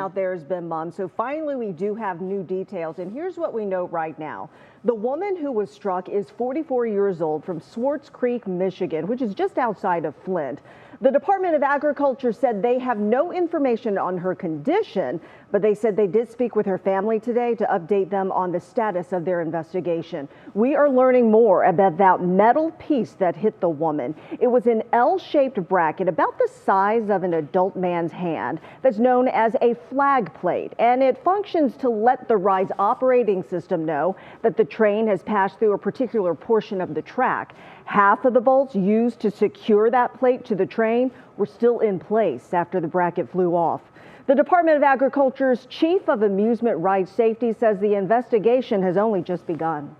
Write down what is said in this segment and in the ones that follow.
Out there has been, Mom. So finally, we do have new details. And here's what we know right now. The woman who was struck is 44 years old from Swartz Creek, Michigan, which is just outside of Flint. The Department of Agriculture said they have no information on her condition, but they said they did speak with her family today to update them on the status of their investigation. We are learning more about that metal piece that hit the woman. It was an L-shaped bracket about the size of an adult man's hand that's known as a flag plate, and it functions to let the ride's operating system know that the train has passed through a particular portion of the track. Half of the bolts used to secure that plate to the train were still in place after the bracket flew off. The Department of Agriculture's Chief of Amusement Ride Safety says the investigation has only just begun.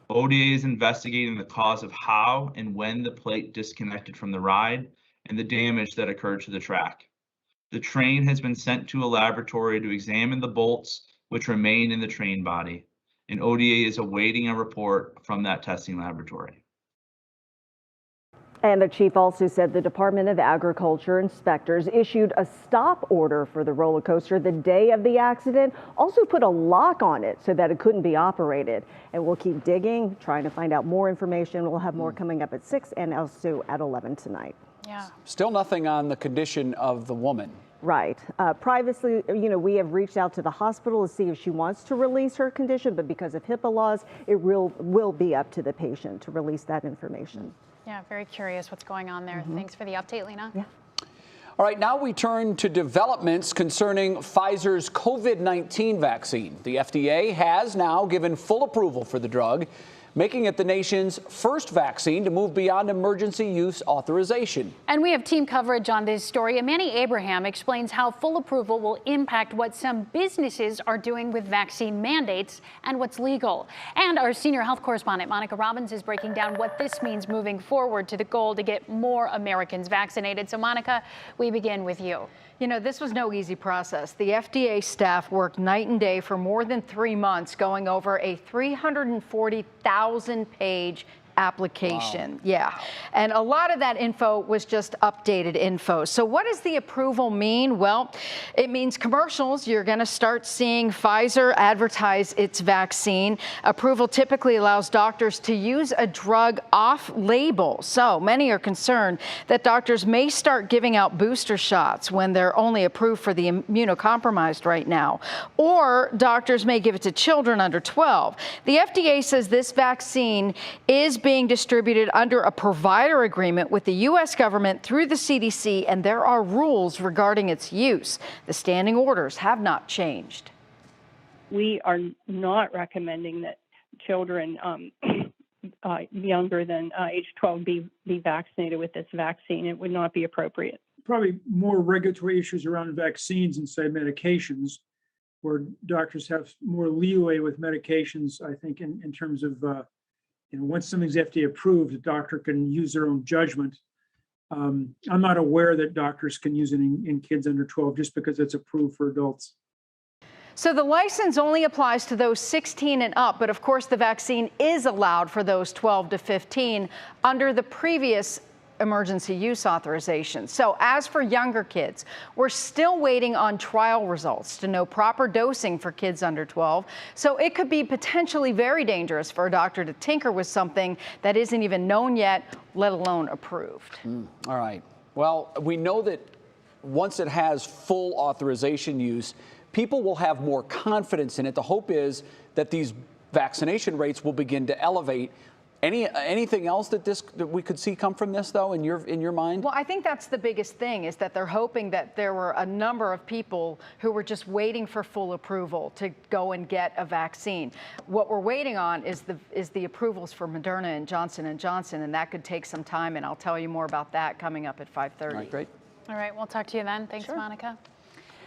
ODA is investigating the cause of how and when the plate disconnected from the ride and the damage that occurred to the track. The train has been sent to a laboratory to examine the bolts which remain in the train body, and ODA is awaiting a report from that testing laboratory. And the chief also said the Department of Agriculture inspectors issued a stop order for the roller coaster the day of the accident, also put a lock on it so that it couldn't be operated. And we'll keep digging, trying to find out more information. We'll have more coming up at 6 and also at 11 tonight. Yeah. Still nothing on the condition of the woman. Right. Privacy, we have reached out to the hospital to see if she wants to release her condition, but because of HIPAA laws, it will be up to the patient to release that information. Yeah, very curious what's going on there. Thanks for the update, Lena. Yeah. All right, now we turn to developments concerning Pfizer's COVID-19 vaccine. The FDA has now given full approval for the drug, making it the nation's first vaccine to move beyond emergency use authorization. And we have team coverage on this story. Amani Abraham explains how full approval will impact what some businesses are doing with vaccine mandates and what's legal. And our senior health correspondent, Monica Robbins, is breaking down what this means moving forward to the goal to get more Americans vaccinated. So, Monica, we begin with you. You know, this was no easy process. The FDA staff worked night and day for more than 3 months going over a 340,000-page application. Wow. Yeah. And a lot of that info was just updated info. So what does the approval mean? Well, it means commercials. You're going to start seeing Pfizer advertise its vaccine. Approval typically allows doctors to use a drug off-label. So many are concerned that doctors may start giving out booster shots when they're only approved for the immunocompromised right now. Or doctors may give it to children under 12. The FDA says this vaccine is being distributed under a provider agreement with the U.S. government through the CDC, and there are rules regarding its use. The standing orders have not changed. We are not recommending that children younger than age 12 be vaccinated with this vaccine. It would not be appropriate. Probably more regulatory issues around vaccines and, say, medications, where doctors have more leeway with medications, I think, in terms of once something's FDA approved, the doctor can use their own judgment. I'm not aware that doctors can use it in kids under 12 just because it's approved for adults. So the license only applies to those 16 and up, but of course the vaccine is allowed for those 12 to 15 under the previous emergency use authorization. So as for younger kids, we're still waiting on trial results to know proper dosing for kids under 12. So it could be potentially very dangerous for a doctor to tinker with something that isn't even known yet, let alone approved. All right. Well, we know that once it has full authorization use, people will have more confidence in it. The hope is that these vaccination rates will begin to elevate. Anything else that we could see come from this, though, in your mind? Well, I think that's the biggest thing, is that they're hoping that there were a number of people who were just waiting for full approval to go and get a vaccine. What we're waiting on is the approvals for Moderna and Johnson & Johnson, and that could take some time, and I'll tell you more about that coming up at 5:30. All right, great. All right, we'll talk to you then. Thanks, Sure. Monica.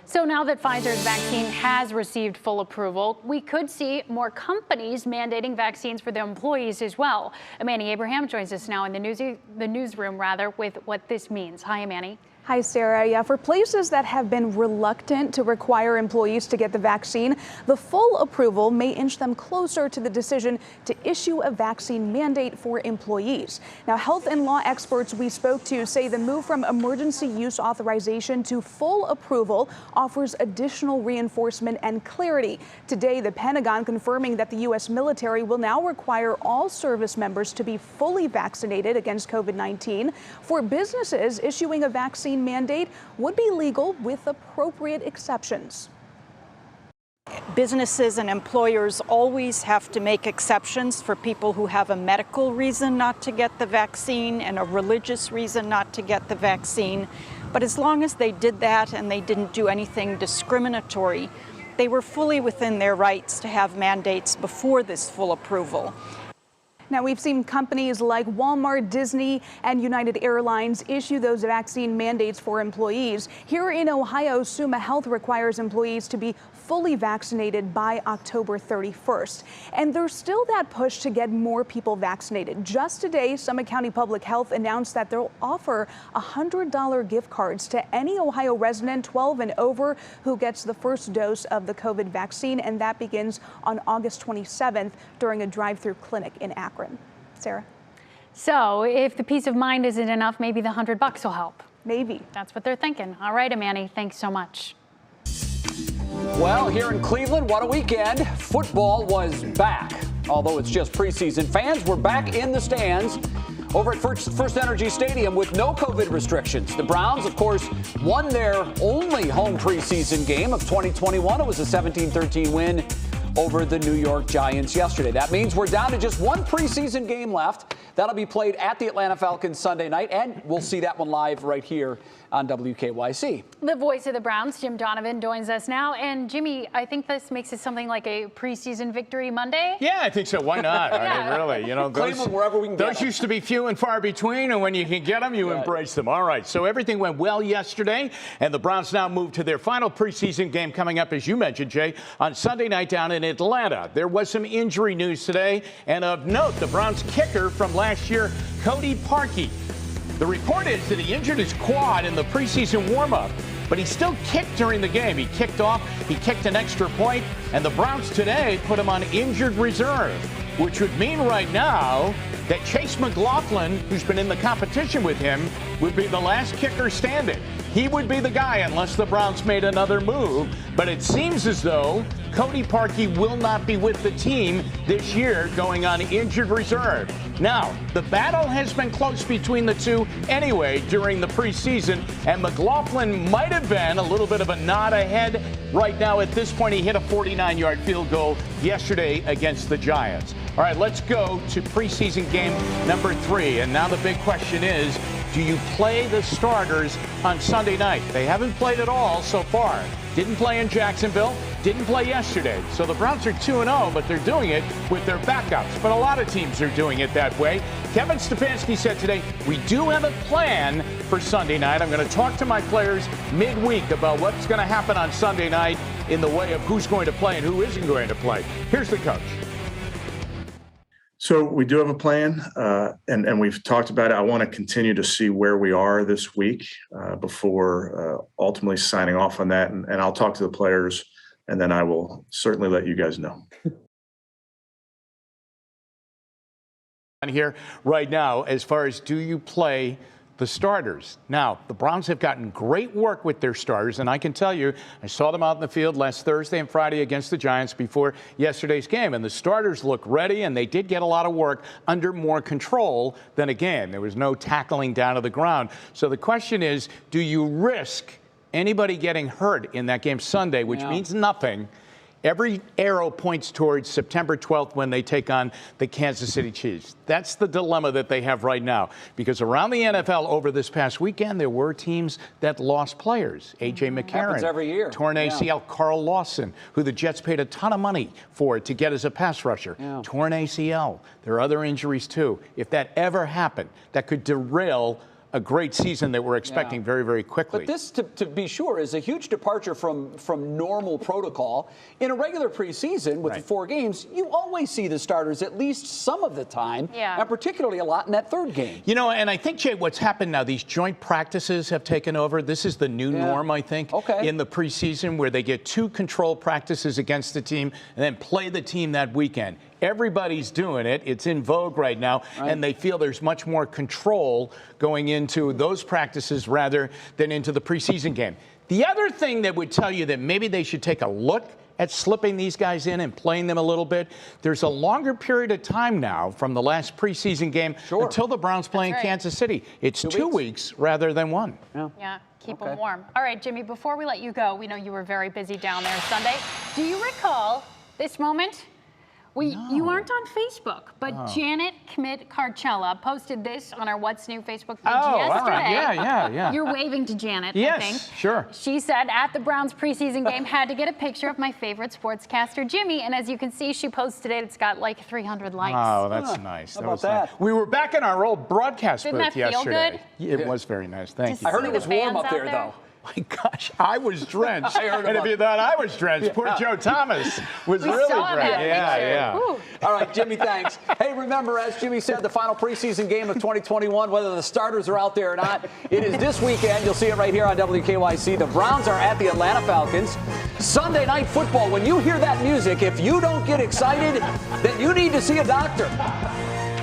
So now that Pfizer's vaccine has received full approval, we could see more companies mandating vaccines for their employees as well. Amani Abraham joins us now in the newsroom with what this means. Hi, Amani. Hi, Sarah. Yeah, for places that have been reluctant to require employees to get the vaccine, the full approval may inch them closer to the decision to issue a vaccine mandate for employees. Now, health and law experts we spoke to say the move from emergency use authorization to full approval offers additional reinforcement and clarity. Today, the Pentagon confirming that the U.S. military will now require all service members to be fully vaccinated against COVID-19. For businesses, issuing a vaccine mandate would be legal with appropriate exceptions. Businesses and employers always have to make exceptions for people who have a medical reason not to get the vaccine and a religious reason not to get the vaccine. But as long as they did that and they didn't do anything discriminatory, they were fully within their rights to have mandates before this full approval. Now, we've seen companies like Walmart, Disney, and United Airlines issue those vaccine mandates for employees. Here in Ohio, Summa Health requires employees to be fully vaccinated by October 31st. And there's still that push to get more people vaccinated. Just today, Summit County Public Health announced that they'll offer $100 gift cards to any Ohio resident 12 and over who gets the first dose of the COVID vaccine, and that begins on August 27th during a drive-through clinic in Akron. Sarah? So if the peace of mind isn't enough, maybe the $100 will help. Maybe. That's what they're thinking. All right, Amani, thanks so much. Well, here in Cleveland, what a weekend. Football was back. Although it's just preseason, fans were back in the stands over at First Energy Stadium with no COVID restrictions. The Browns, of course, won their only home preseason game of 2021. It was a 17-13 win over the New York Giants yesterday. That means we're down to just one preseason game left. That'll be played at the Atlanta Falcons Sunday night, and we'll see that one live right here on WKYC. The voice of the Browns, Jim Donovan, joins us now. And Jimmy, I think this makes it something like a preseason victory Monday. Yeah, I think so. Why not? Yeah. I mean, really, you know, Cleveland, wherever we can get those them. used to be few and far between, and when you can get them, you embrace them. All right, so everything went well yesterday, and the Browns now move to their final preseason game coming up, as you mentioned, Jay, on Sunday night down in Atlanta. There was some injury news today, and of note, the Browns kicker from last year, Cody Parkey. The report is that he injured his quad in the preseason warm-up, but he still kicked during the game. He kicked off, he kicked an extra point, and the Browns today put him on injured reserve, which would mean right now that Chase McLaughlin, who's been in the competition with him, would be the last kicker standing. He would be the guy unless the Browns made another move, but it seems as though Cody Parkey will not be with the team this year, going on injured reserve. Now, the battle has been close between the two anyway during the preseason, and McLaughlin might have been a little bit of a nod ahead right now. At this point, he hit a 49-yard field goal yesterday against the Giants. All right, let's go to preseason game number 3, and now the big question is, do you play the starters on Sunday night? They haven't played at all so far. Didn't play in Jacksonville, didn't play yesterday. So the Browns are 2-0, but they're doing it with their backups. But a lot of teams are doing it that way. Kevin Stefanski said today, we do have a plan for Sunday night. I'm going to talk to my players midweek about what's going to happen on Sunday night in the way of who's going to play and who isn't going to play. Here's the coach. So we do have a plan, and we've talked about it. I want to continue to see where we are this week before ultimately signing off on that. And I'll talk to the players, and then I will certainly let you guys know. Here right now, as far as do you play the starters? Now, the Browns have gotten great work with their starters, and I can tell you, I saw them out in the field last Thursday and Friday against the Giants before yesterday's game, and the starters look ready, and they did get a lot of work under more control than a game. There was no tackling down to the ground. So the question is, do you risk anybody getting hurt in that game Sunday, which means nothing? Every arrow points towards September 12th when they take on the Kansas City Chiefs. That's the dilemma that they have right now, because around the NFL over this past weekend, there were teams that lost players. A.J. McCarron, happens every year. Torn ACL. Carl Lawson, who the Jets paid a ton of money for to get as a pass rusher. Torn ACL. There are other injuries, too. If that ever happened, that could derail a great season that we're expecting very, very quickly. But this, to be sure, is a huge departure from normal protocol. In a regular preseason with the 4 games, you always see the starters at least some of the time, and particularly a lot in that 3rd game. You know, and I think, Jay, what's happened now, these joint practices have taken over. This is the new norm, I think, in the preseason, where they get 2 controlled practices against the team and then play the team that weekend. Everybody's doing it. It's in vogue right now, and they feel there's much more control going into those practices rather than into the preseason game. The other thing that would tell you that maybe they should take a look at slipping these guys in and playing them a little bit, there's a longer period of time now from the last preseason game until the Browns play in Kansas City. It's 2 weeks rather than 1. Yeah, keep them warm. All right, Jimmy, before we let you go, we know you were very busy down there Sunday. Do you recall this moment? You aren't on Facebook, but Janet Kmit-Karchella posted this on our What's New Facebook page yesterday. Yeah. You're waving to Janet, yes, I think. Sure. She said, at the Browns preseason game, had to get a picture of my favorite sportscaster, Jimmy. And as you can see, she posted it. It's got like 300 likes. Oh, that's nice. How about that? Nice. We were back in our old broadcast Didn't booth that feel yesterday. good? It was very nice. Thank you. I heard it was warm up there, though. My gosh, I was drenched. And if you thought I was drenched, poor Joe Thomas was really drenched. Yeah. All right, Jimmy, thanks. Hey, remember, as Jimmy said, the final preseason game of 2021, whether the starters are out there or not, it is this weekend. You'll see it right here on WKYC. The Browns are at the Atlanta Falcons. Sunday Night Football. When you hear that music, if you don't get excited, then you need to see a doctor.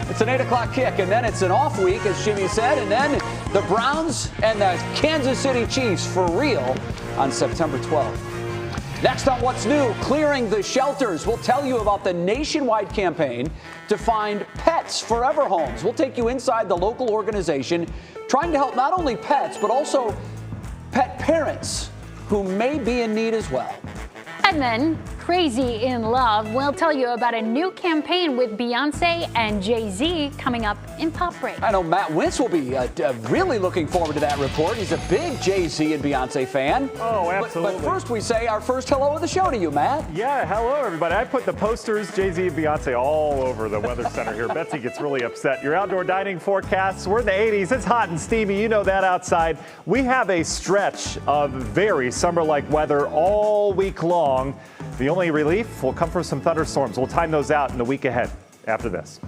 It's an 8 o'clock kick, and then it's an off week, as Jimmy said, and then the Browns and the Kansas City Chiefs for real on September 12th. Next on What's New, clearing the shelters. We'll tell you about the nationwide campaign to find pets forever homes. We'll take you inside the local organization trying to help not only pets, but also pet parents who may be in need as well. And then, Crazy in Love, we'll tell you about a new campaign with Beyonce and Jay-Z coming up in Pop Break. I know Matt Wentz will be really looking forward to that report. He's a big Jay-Z and Beyonce fan. Oh, absolutely. But first we say our first hello of the show to you, Matt. Yeah, hello, everybody. I put the posters, Jay-Z and Beyonce, all over the weather center here. Betsy gets really upset. Your outdoor dining forecasts, we're in the 80s. It's hot and steamy. You know that outside. We have a stretch of very summer-like weather all week long. The only relief will come from some thunderstorms. We'll time those out in the week ahead after this.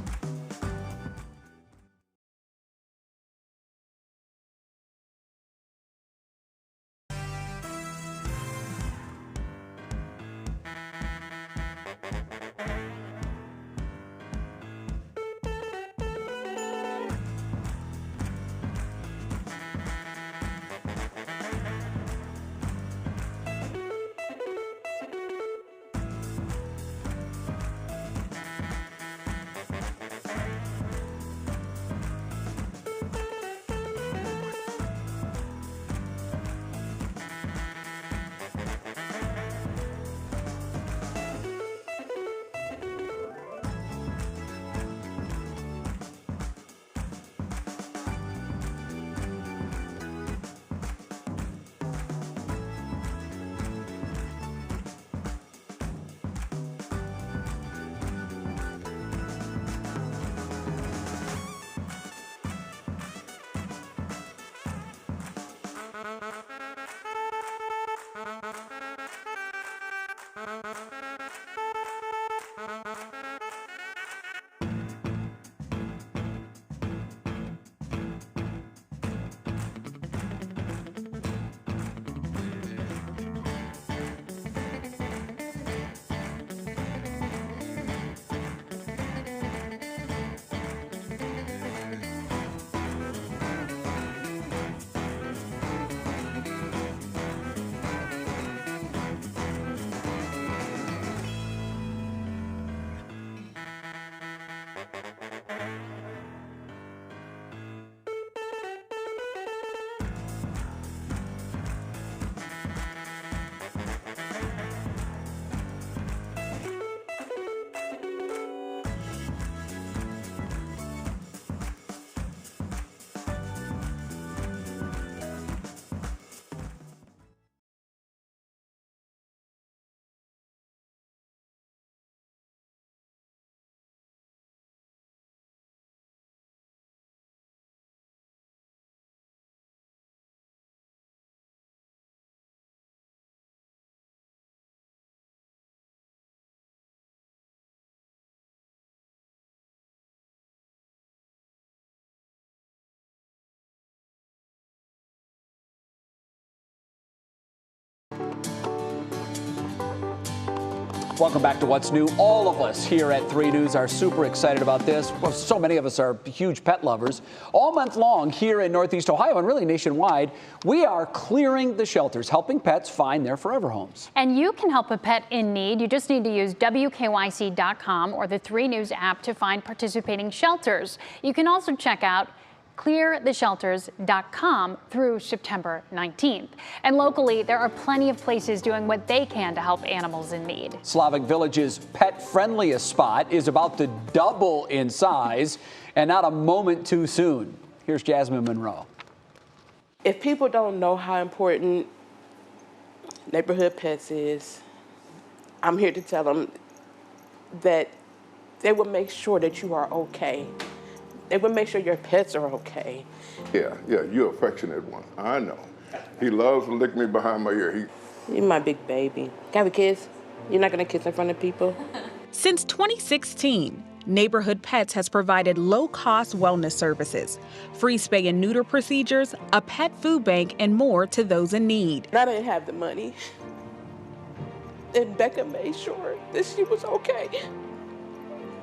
Welcome back to What's New. All of us here at 3 News are super excited about this. Well, so many of us are huge pet lovers. All month long here in Northeast Ohio and really nationwide, we are clearing the shelters, helping pets find their forever homes. And you can help a pet in need. You just need to use WKYC.com or the 3 News app to find participating shelters. You can also check out cleartheshelters.com through September 19th. And locally, there are plenty of places doing what they can to help animals in need. Slavic Village's pet-friendliest spot is about to double in size, and not a moment too soon. Here's Jasmine Monroe. If people don't know how important neighborhood pets is, I'm here to tell them that they will make sure that you are okay. They will make sure your pets are okay. Yeah, you're affectionate one. I know. He loves to lick me behind my ear. You're my big baby. Can I have a kiss? You're not gonna kiss in front of people? Since 2016, Neighborhood Pets has provided low-cost wellness services, free spay and neuter procedures, a pet food bank, and more to those in need. I didn't have the money. And Becca made sure that she was okay.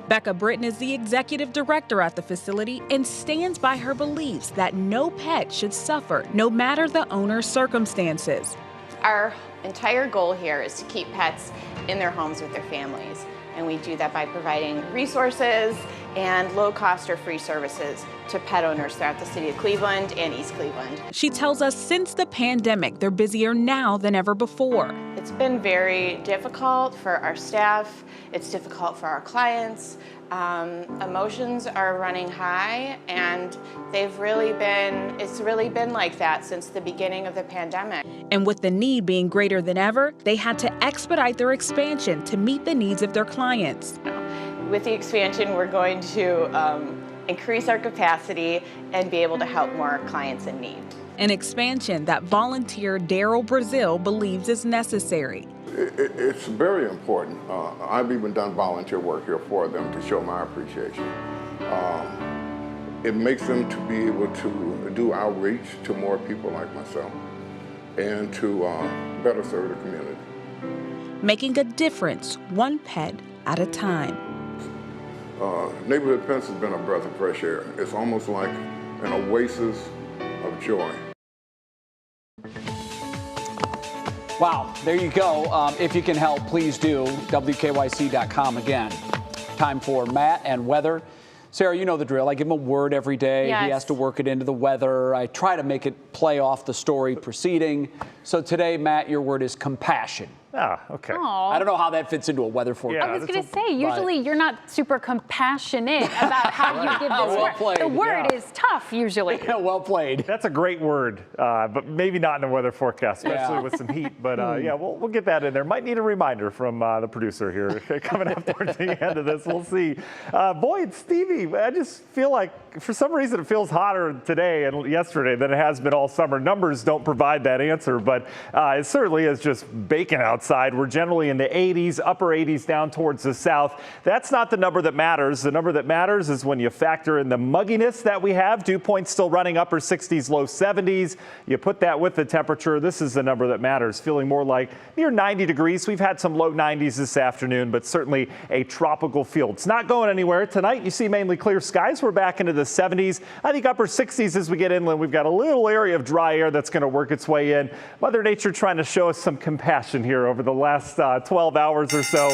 Becca Britton is the executive director at the facility and stands by her beliefs that no pet should suffer, no matter the owner's circumstances. Our entire goal here is to keep pets in their homes with their families. And we do that by providing resources and low-cost or free services to pet owners throughout the city of Cleveland and East Cleveland. She tells us since the pandemic, they're busier now than ever before. It's been very difficult for our staff. It's difficult for our clients. Emotions are running high, and it's really been like that since the beginning of the pandemic. And with the need being greater than ever, they had to expedite their expansion to meet the needs of their clients. With the expansion, we're going to increase our capacity and be able to help more clients in need. An expansion that volunteer Daryl Brazil believes is necessary. It's very important. I've even done volunteer work here for them to show my appreciation. It makes them to be able to do outreach to more people like myself and to better serve the community. Making a difference, one pet at a time. Neighborhood Pets has been a breath of fresh air. It's almost like an oasis of joy. Wow, there you go. If you can help, please do. WKYC.com again. Time for Matt and weather. Sarah, you know the drill. I give him a word every day. Yes. He has to work it into the weather. I try to make it play off the story preceding. So today, Matt, your word is compassion. Ah, okay. Aww. I don't know how that fits into a weather forecast. I was going to say, usually you're not super compassionate about how you give this word. Played. The word is tough, usually. Yeah, well played. That's a great word, but maybe not in a weather forecast, especially with some heat. But yeah, we'll get that in there. Might need a reminder from the producer here coming up towards the end of this. We'll see. Boy, it's Stevie. I just feel like for some reason it feels hotter today and yesterday than it has been all summer. Numbers don't provide that answer, but it certainly is just baking outside. We're generally in the 80s, upper 80s down towards the south. That's not the number that matters. The number that matters is when you factor in the mugginess that we have. Dew point's still running upper 60s, low 70s. You put that with the temperature. This is the number that matters. Feeling more like near 90 degrees. We've had some low 90s this afternoon, but certainly a tropical feel. It's not going anywhere. Tonight, you see mainly clear skies. We're back into the 70s. I think upper 60s as we get inland. We've got a little area of dry air that's going to work its way in. Mother Nature trying to show us some compassion here over the last 12 hours or so.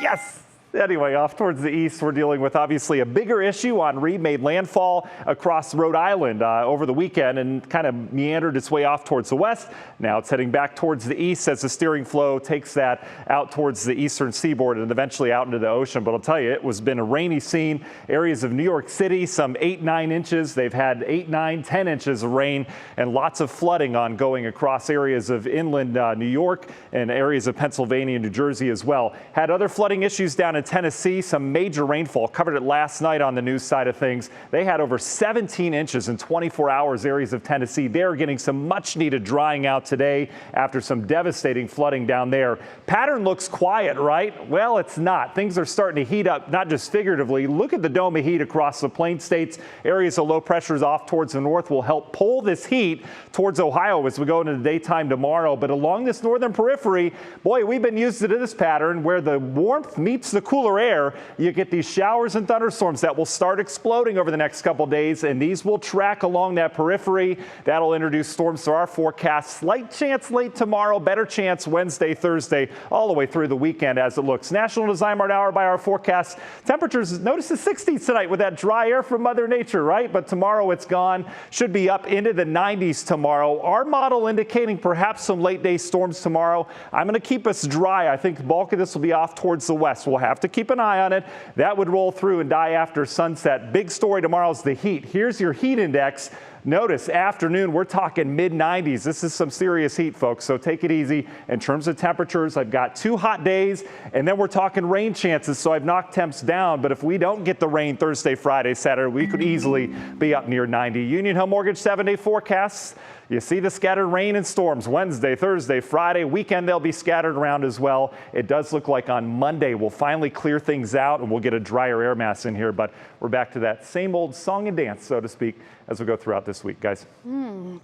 Yes. Anyway, off towards the east, we're dealing with obviously a bigger issue on Reed, made landfall across Rhode Island over the weekend and kind of meandered its way off towards the west. Now it's heading back towards the east as the steering flow takes that out towards the eastern seaboard and eventually out into the ocean. But I'll tell you, it was been a rainy scene. Areas of New York City, some 8-9 inches. They've had 8-9-10 inches of rain and lots of flooding ongoing across areas of inland New York and areas of Pennsylvania and New Jersey as well. Had other flooding issues down in in Tennessee, some major rainfall. Covered it last night on the news side of things. They had over 17 inches in 24 hours, areas of Tennessee. They're getting some much needed drying out today after some devastating flooding down there. Pattern looks quiet, right? Well, it's not. Things are starting to heat up, not just figuratively. Look at the dome of heat across the plain states. Areas of low pressures off towards the north will help pull this heat towards Ohio as we go into the daytime tomorrow. But along this northern periphery, boy, we've been used to this pattern where the warmth meets the cooler air. You get these showers and thunderstorms that will start exploding over the next couple days, and these will track along that periphery. That'll introduce storms to our forecast. Slight chance late tomorrow, better chance Wednesday, Thursday, all the way through the weekend as it looks. National Design Mart hour by our forecast. Temperatures, notice the 60s tonight with that dry air from Mother Nature, right? But tomorrow it's gone. Should be up into the 90s tomorrow. Our model indicating perhaps some late day storms tomorrow. I'm going to keep us dry. I think the bulk of this will be off towards the west. We'll have to keep an eye on it. That would roll through and die after sunset. Big story tomorrow is the heat. Here's your heat index. Notice afternoon, we're talking mid-90s. This is some serious heat, folks, so take it easy. In terms of temperatures, I've got 2 hot days, and then we're talking rain chances, so I've knocked temps down. But if we don't get the rain Thursday, Friday, Saturday, we could easily be up near 90. Union Home Mortgage 7-day forecasts. You see the scattered rain and storms Wednesday, Thursday, Friday. Weekend, they'll be scattered around as well. It does look like on Monday we'll finally clear things out and we'll get a drier air mass in here. But we're back to that same old song and dance, so to speak, as we go throughout this week, guys.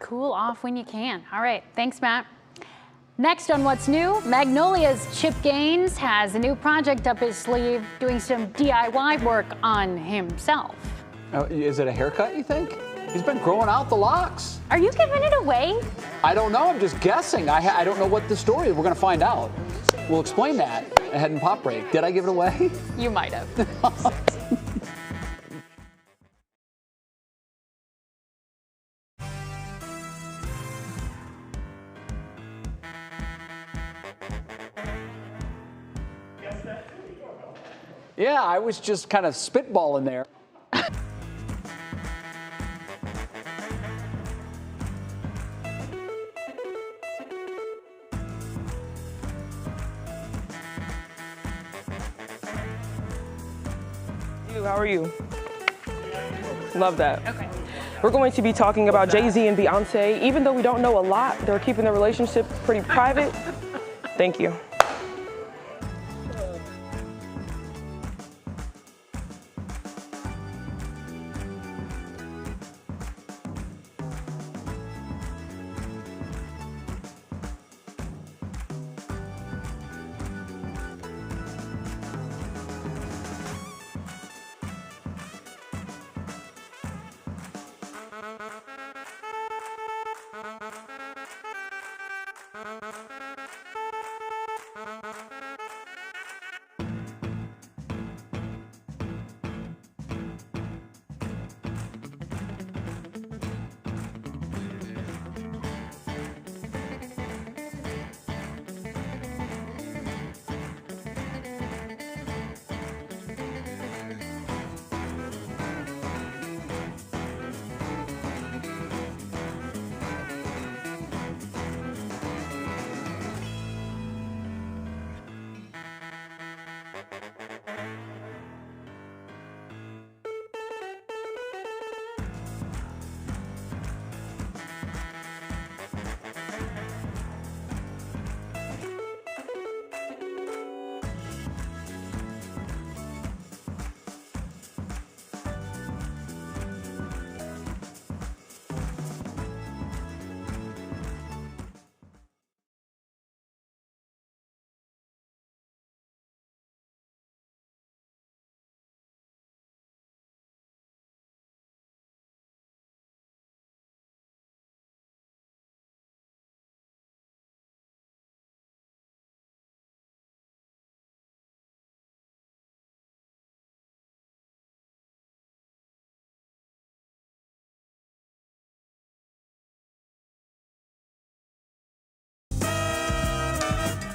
Cool off when you can. All right. Thanks, Matt. Next on What's New, Magnolia's Chip Gaines has a new project up his sleeve, doing some DIY work on himself. Is it a haircut, you think? He's been growing out the locks. Are you giving it away? I don't know. I'm just guessing. I don't know what the story is. We're going to find out. We'll explain that ahead in Pop Break. Did I give it away? You might have. Yeah, I was just kind of spitballing there. How are you? Love that. Okay. We're going to be talking about Jay-Z and Beyonce. Even though we don't know a lot, they're keeping their relationship pretty private. Thank you.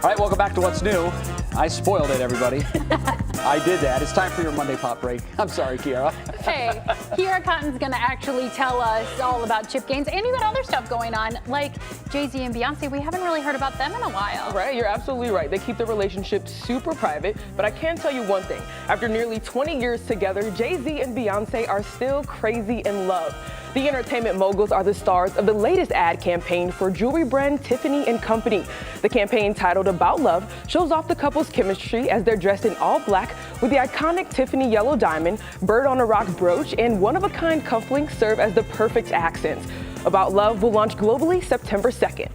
All right, welcome back to What's New. I spoiled it, everybody. I did that. It's time for your Monday Pop break. I'm sorry, Kiara. Hey, Kiara Cotton's going to actually tell us all about chip games and even other stuff going on, like Jay-Z and Beyonce. We haven't really heard about them in a while. Right, you're absolutely right. They keep their relationship super private, but I can tell you one thing. After nearly 20 years together, Jay-Z and Beyonce are still crazy in love. The entertainment moguls are the stars of the latest ad campaign for jewelry brand Tiffany & Company. The campaign, titled About Love, shows off the couple's chemistry as they're dressed in all black with the iconic Tiffany yellow diamond, bird on a rock brooch, and one-of-a-kind cufflinks serve as the perfect accents. About Love will launch globally September 2nd.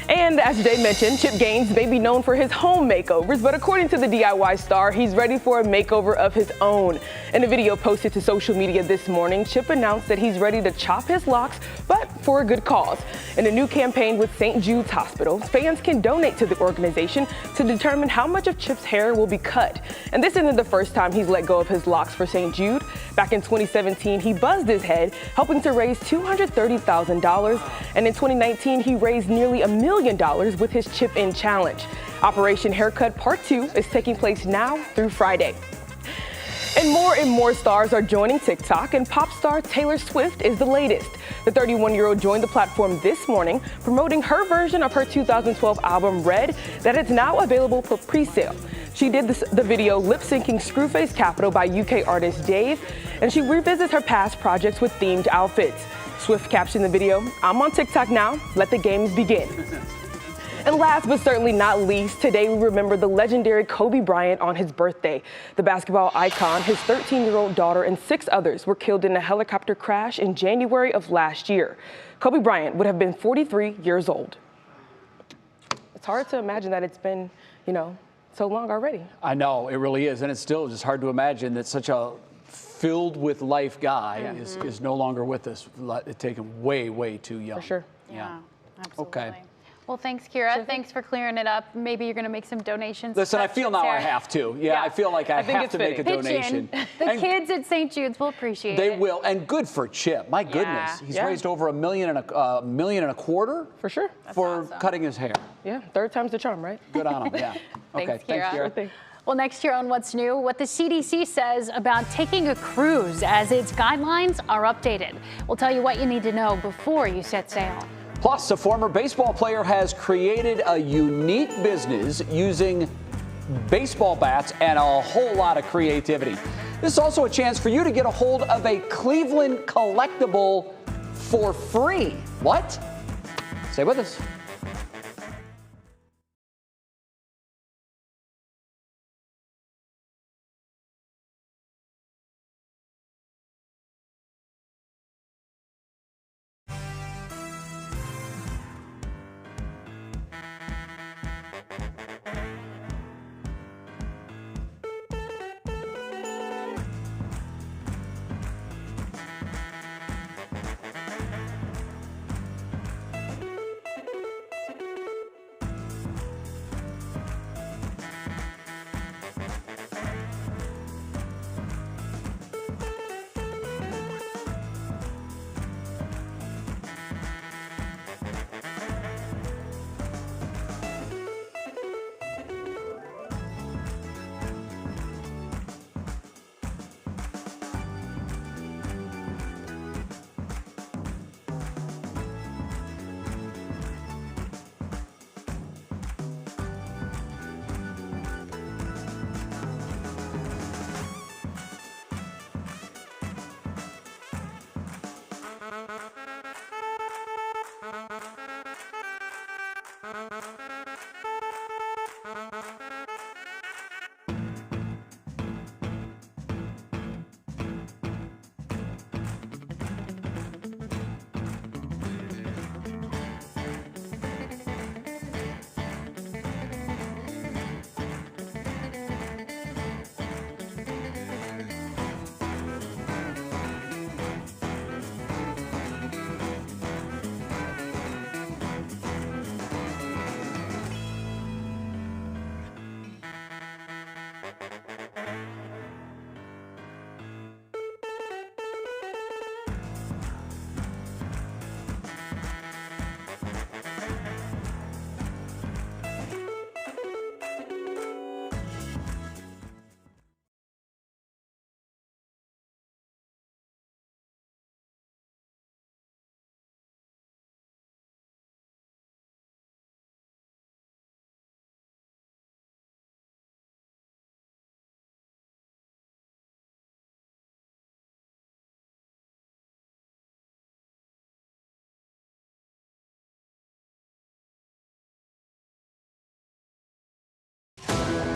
And as Jay mentioned, Chip Gaines may be known for his home makeovers, but according to the DIY star, he's ready for a makeover of his own. In a video posted to social media this morning, Chip announced that he's ready to chop his locks, but for a good cause. In a new campaign with St. Jude's Hospital, fans can donate to the organization to determine how much of Chip's hair will be cut. And this isn't the first time he's let go of his locks for St. Jude. Back in 2017, he buzzed his head, helping to raise $230,000. And in 2019, he raised nearly $1 million with his Chip In Challenge. Operation Haircut Part 2 is taking place now through Friday. And more stars are joining TikTok, and pop star Taylor Swift is the latest. The 31-year-old joined the platform this morning, promoting her version of her 2012 album Red that is now available for pre-sale. She did the video lip-syncing Screwface Capital by UK artist Dave, and she revisits her past projects with themed outfits. Swift captioned the video, "I'm on TikTok now, let the games begin." And last but certainly not least, today we remember the legendary Kobe Bryant on his birthday. The basketball icon, his 13-year-old daughter, and 6 others were killed in a helicopter crash in January of last year. Kobe Bryant would have been 43 years old. It's hard to imagine that it's been, so long already. I know, it really is. And it's still just hard to imagine that such a filled with life guy is no longer with us. Taken way, way too young. For sure. Yeah, absolutely. Okay. Well, thanks, Kiara. Thanks for clearing it up. Maybe you're going to make some donations. Listen, I feel now I have to. Yeah, I feel like I have to make a donation. The kids at St. Jude's will appreciate it. They will, and good for Chip. My goodness, he's raised over $1.25 million for sure for cutting his hair. Yeah, third time's the charm, right? Good on him. Yeah. Thanks, Okay, Kiara. thanks, Kiara. Well, next year on What's New, what the CDC says about taking a cruise as its guidelines are updated. We'll tell you what you need to know before you set sail. Plus, a former baseball player has created a unique business using baseball bats and a whole lot of creativity. This is also a chance for you to get a hold of a Cleveland collectible for free. What? Stay with us.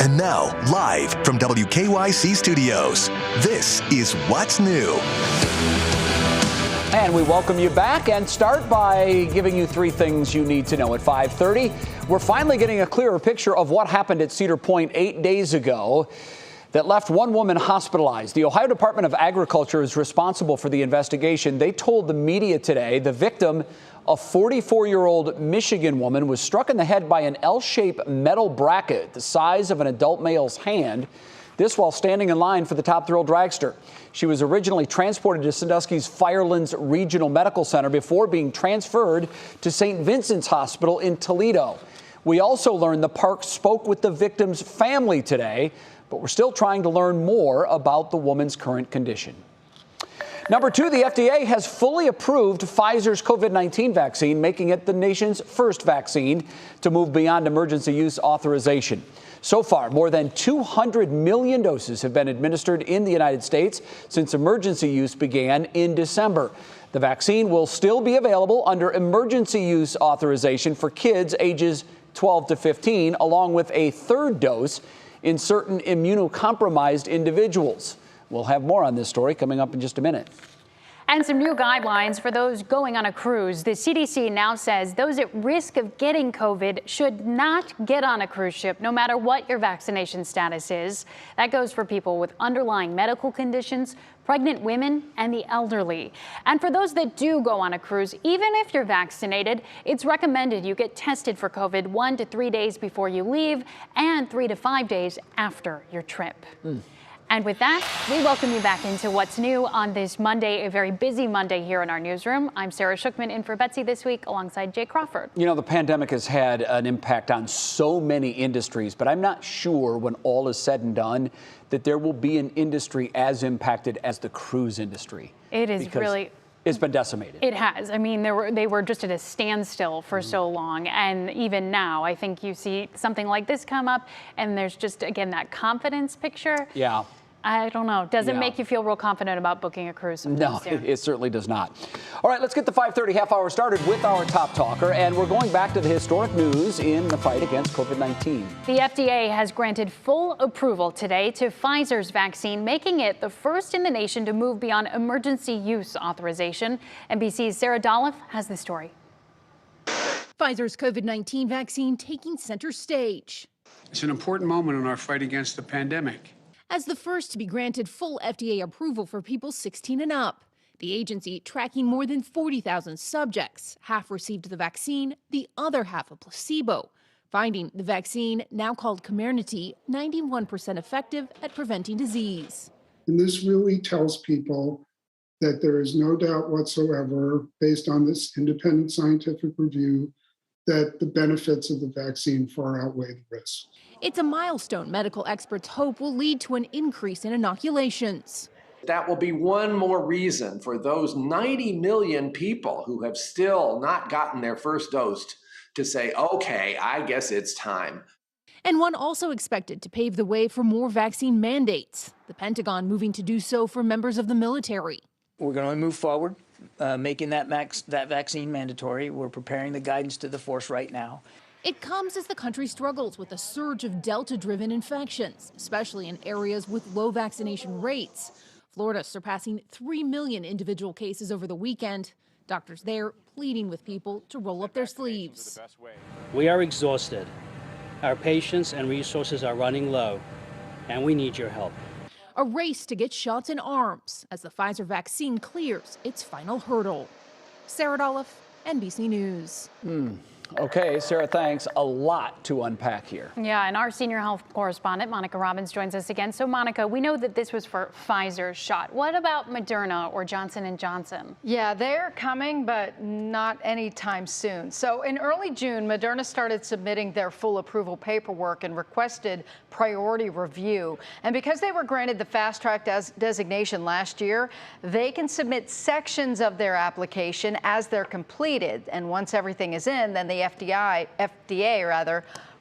And now, live from WKYC Studios, this is What's New. And we welcome you back and start by giving you 3 things you need to know at 5:30. We're finally getting a clearer picture of what happened at Cedar Point 8 days ago that left one woman hospitalized. The Ohio Department of Agriculture is responsible for the investigation. They told the media today the victim, a 44-year-old Michigan woman, was struck in the head by an L-shaped metal bracket the size of an adult male's hand. This while standing in line for the top Thrill Dragster. She was originally transported to Sandusky's Firelands Regional Medical Center before being transferred to St. Vincent's Hospital in Toledo. We also learned the park spoke with the victim's family today, but we're still trying to learn more about the woman's current condition. Number 2, the FDA has fully approved Pfizer's COVID-19 vaccine, making it the nation's first vaccine to move beyond emergency use authorization. So far, more than 200 million doses have been administered in the United States since emergency use began in December. The vaccine will still be available under emergency use authorization for kids ages 12 to 15, along with a 3rd dose in certain immunocompromised individuals. We'll have more on this story coming up in just a minute. And some new guidelines for those going on a cruise. The CDC now says those at risk of getting COVID should not get on a cruise ship, no matter what your vaccination status is. That goes for people with underlying medical conditions, pregnant women, and the elderly. And for those that do go on a cruise, even if you're vaccinated, it's recommended you get tested for COVID 1 to 3 days before you leave and 3 to 5 days after your trip. And with that, we welcome you back into What's New on this Monday, a very busy Monday here in our newsroom. I'm Sarah Shookman in for Betsy this week alongside Jay Crawford. You know, the pandemic has had an impact on so many industries, but I'm not sure when all is said and done that there will be an industry as impacted as the cruise industry. It is really... It's been decimated. It has. I mean, they were just at a standstill for so long. And even now, I think you see something like this come up and there's just, again, that confidence picture. Yeah. I don't know. Doesn't make you feel real confident about booking a cruise. No, it certainly does not. All right, let's get the 5:30 half hour started with our top talker. And we're going back to the historic news in the fight against COVID-19. The FDA has granted full approval today to Pfizer's vaccine, making it the first in the nation to move beyond emergency use authorization. NBC's Sarah Dolph has the story. Pfizer's COVID-19 vaccine taking center stage. It's an important moment in our fight against the pandemic. As the first to be granted full FDA approval for people 16 and up. The agency tracking more than 40,000 subjects. Half received the vaccine, the other half a placebo. Finding the vaccine, now called Comirnaty, 91% effective at preventing disease. And this really tells people that there is no doubt whatsoever, based on this independent scientific review, that the benefits of the vaccine far outweigh the risks. It's a milestone medical experts hope will lead to an increase in inoculations. That will be one more reason for those 90 million people who have still not gotten their first dose to say, okay, I guess it's time. And one also expected to pave the way for more vaccine mandates. The Pentagon moving to do so for members of the military. We're going to move forward, making that vaccine mandatory. We're preparing the guidance to the force right now. It comes as the country struggles with a surge of Delta-driven infections, especially in areas with low vaccination rates. Florida surpassing 3 million individual cases over the weekend. Doctors there pleading with people to roll up their sleeves. We are exhausted. Our patients and resources are running low, and we need your help. A race to get shots in arms as the Pfizer vaccine clears its final hurdle. Sarah Dolph, NBC News. Okay, Sarah, thanks. A lot to unpack here. Yeah, and our senior health correspondent, Monica Robbins, joins us again. So, Monica, we know that this was for Pfizer's shot. What about Moderna or Johnson & Johnson? Yeah, they're coming, but not anytime soon. So in early June, Moderna started submitting their full approval paperwork and requested priority review. And because they were granted the fast track designation last year, they can submit sections of their application as they're completed. And once everything is in, then the FDA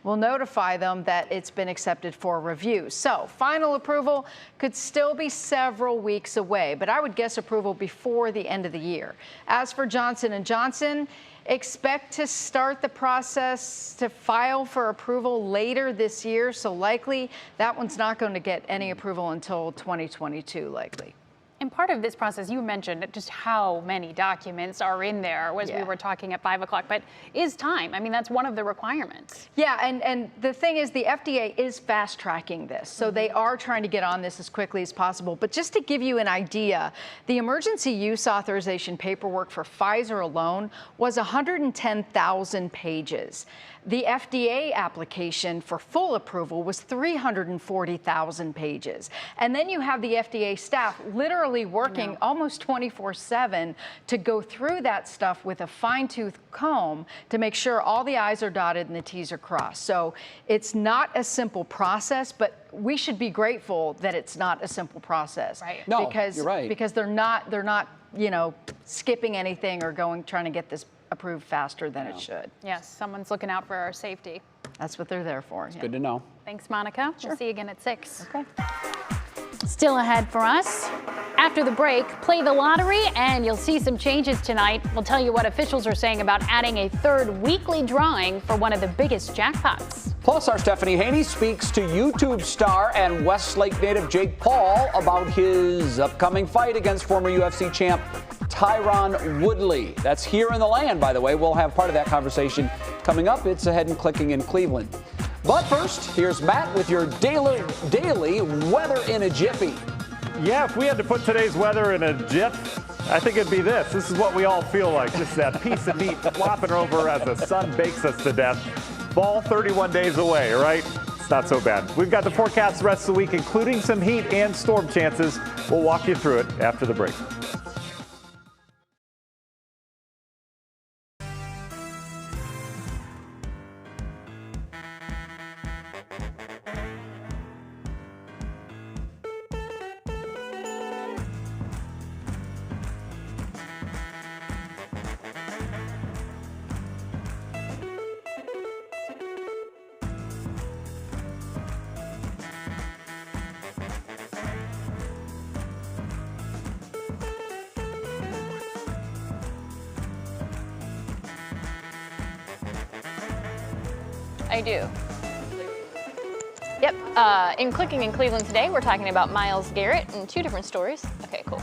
will notify them that it's been accepted for review. So final approval could still be several weeks away, but I would guess approval before the end of the year. As for Johnson & Johnson, expect to start the process to file for approval later this year. So likely that one's not going to get any approval until 2022, likely. And part of this process, you mentioned just how many documents are in there as we were talking at 5 o'clock, but is time. I mean, that's one of the requirements. Yeah, and the thing is the FDA is fast tracking this. So they are trying to get on this as quickly as possible. But just to give you an idea, the emergency use authorization paperwork for Pfizer alone was 110,000 pages. The FDA application for full approval was 340,000 pages. And then you have the FDA staff literally working almost 24/7 to go through that stuff with a fine-tooth comb to make sure all the I's are dotted and the T's are crossed. So it's not a simple process, but we should be grateful that it's not a simple process. Right. No, because, you're right. Because they're not, you know, skipping anything or trying to get this approved faster than it should. Yes, someone's looking out for our safety. That's what they're there for. Good to know. Thanks, Monica. Sure. We'll see you again at 6. Okay. Still ahead for us. After the break, play the lottery and you'll see some changes tonight. We'll tell you what officials are saying about adding a 3rd weekly drawing for one of the biggest jackpots. Plus, our Stephanie Haney speaks to YouTube star and Westlake native Jake Paul about his upcoming fight against former UFC champ Tyron Woodley. That's here in the land, by the way. We'll have part of that conversation coming up. It's ahead and clicking in Cleveland. But first, here's Matt with your daily weather in a jiffy. Yeah, if we had to put today's weather in a jiff, I think it'd be this. This is what we all feel like, just that piece of meat flopping over as the sun bakes us to death. Fall 31 days away, right? It's not so bad. We've got the forecast the rest of the week, including some heat and storm chances. We'll walk you through it after the break. I do. Yep. In Clicking in Cleveland today, we're talking about Myles Garrett and 2 different stories. Okay, cool.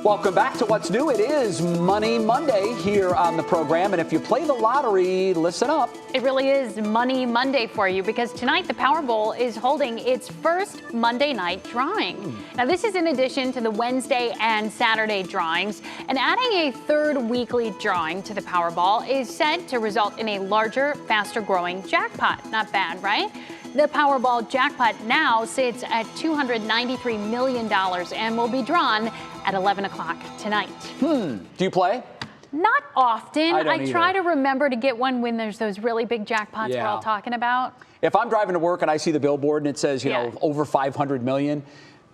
Welcome back to What's New. It is Money Monday here on the program. And if you play the lottery, listen up. It really is Money Monday for you because tonight the Powerball is holding its first Monday night drawing. Now, this is in addition to the Wednesday and Saturday drawings. And adding a third weekly drawing to the Powerball is said to result in a larger, faster growing jackpot. Not bad, right? The Powerball jackpot now sits at $293 million and will be drawn at 11 o'clock tonight. Do you play? Not often. I try to remember to get one when there's those really big jackpots we're all talking about. If I'm driving to work and I see the billboard and it says, you know, over 500 million,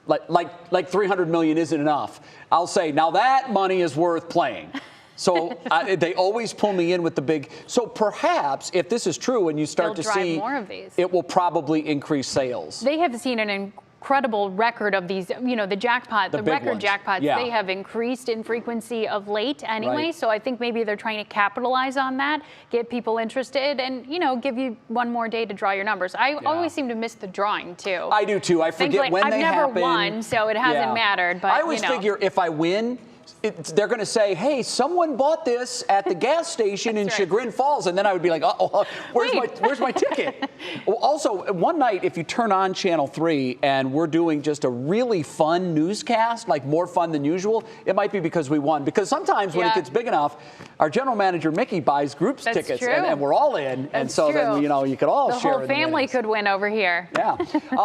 like 300 million isn't enough, I'll say, now that money is worth playing. So they always pull me in with the big. So perhaps if this is true and you start to see more of these, it will probably increase sales. They have seen an incredible record of these, you know, the record jackpots, they have increased in frequency of late anyway. So I think maybe they're trying to capitalize on that, get people interested, and, you know, give you one more day to draw your numbers. I always seem to miss the drawing, too. I do, too. I forget when they happen. I've never won, so it hasn't mattered. But I always figure if I win, they're going to say, hey, someone bought this at the gas station in Chagrin Falls. And then I would be like, uh-oh, where's my ticket? Also, one night, if you turn on Channel 3 and we're doing just a really fun newscast, like more fun than usual, it might be because we won. Because sometimes when it gets big enough, our general manager, Mickey, buys groups tickets and we're all in. And so then, you know, you could all share. The whole family could win over here. Yeah.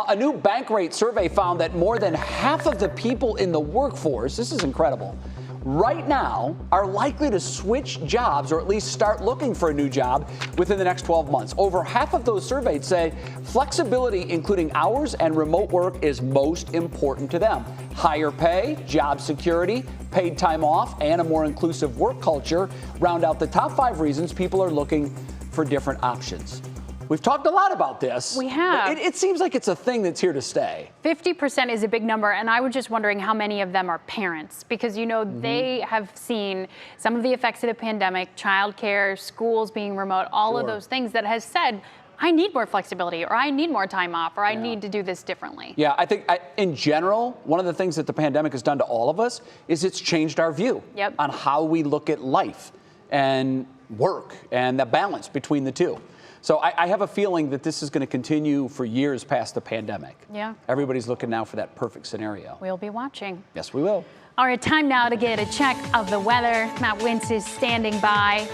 A new bank rate survey found that more than half of the people in the workforce, this is incredible, right now are likely to switch jobs or at least start looking for a new job within the next 12 months. Over half of those surveyed say flexibility, including hours and remote work, is most important to them. Higher pay, job security, paid time off, and a more inclusive work culture round out the top 5 reasons people are looking for different options. We've talked a lot about this. We have. It seems like it's a thing that's here to stay. 50% is a big number, and I was just wondering how many of them are parents, because, you know, they have seen some of the effects of the pandemic, childcare, schools being remote, all of those things that has said, I need more flexibility, or I need more time off, or I need to do this differently. Yeah, I think in general, one of the things that the pandemic has done to all of us is it's changed our view on how we look at life and work and the balance between the two. So I have a feeling that this is going to continue for years past the pandemic. Yeah. Everybody's looking now for that perfect scenario. We'll be watching. Yes, we will. All right, time now to get a check of the weather. Matt Wintz is standing by.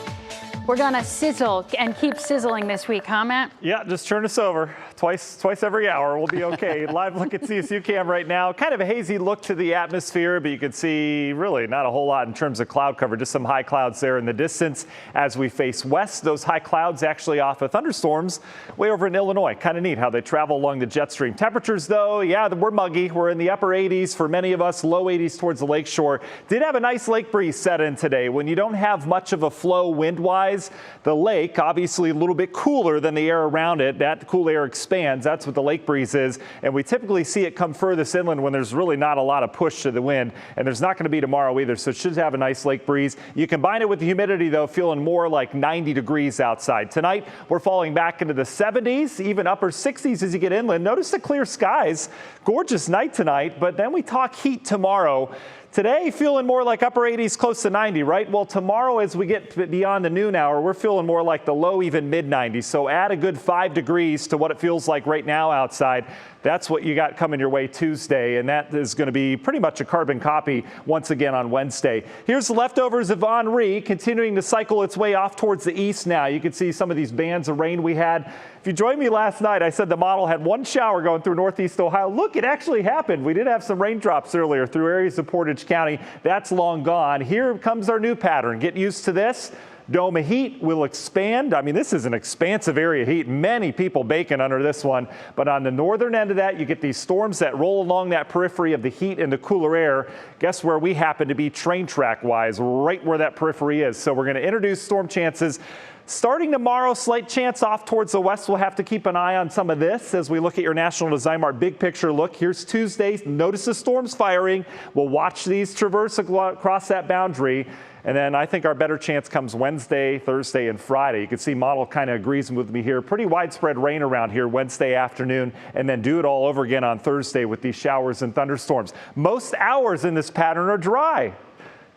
We're going to sizzle and keep sizzling this week, huh, Matt? Yeah, just turn us over twice every hour. We'll be okay. Live look at CSU cam right now. Kind of a hazy look to the atmosphere, but you can see really not a whole lot in terms of cloud cover. Just some high clouds there in the distance as we face west. Those high clouds actually off of thunderstorms way over in Illinois. Kind of neat how they travel along the jet stream. Temperatures, though, yeah, we're muggy. We're in the upper 80s for many of us, low 80s towards the lakeshore. Did have a nice lake breeze set in today. When you don't have much of a flow wind-wise, the lake, obviously a little bit cooler than the air around it. That cool air expands. That's what the lake breeze is. And we typically see it come furthest inland when there's really not a lot of push to the wind. And there's not going to be tomorrow either. So it should have a nice lake breeze. You combine it with the humidity, though, feeling more like 90 degrees outside. Tonight, we're falling back into the 70s, even upper 60s as you get inland. Notice the clear skies. Gorgeous night tonight. But then we talk heat tomorrow. Today, feeling more like upper 80s, close to 90, right? Well, tomorrow, as we get beyond the noon hour, we're feeling more like the low, even mid 90s. So add a good 5 degrees to what it feels like right now outside. That's what you got coming your way Tuesday, and that is going to be pretty much a carbon copy once again on Wednesday. Here's the leftovers of Henri continuing to cycle its way off towards the east now. You can see some of these bands of rain we had. If you joined me last night, I said the model had one shower going through northeast Ohio. Look, it actually happened. We did have some raindrops earlier through areas of Portage County. That's long gone. Here comes our new pattern. Get used to this. Dome of heat will expand. I mean, this is an expansive area of heat. Many people baking under this one. But on the northern end of that, you get these storms that roll along that periphery of the heat and the cooler air. Guess where we happen to be train track-wise, right where that periphery is. So we're going to introduce storm chances. Starting tomorrow, slight chance off towards the west. We'll have to keep an eye on some of this as we look at your National Design Mart big picture look. Here's Tuesday. Notice the storms firing. We'll watch these traverse across that boundary. And then I think our better chance comes Wednesday, Thursday, and Friday. You can see model kind of agrees with me here. Pretty widespread rain around here Wednesday afternoon, and then do it all over again on Thursday with these showers and thunderstorms. Most hours in this pattern are dry.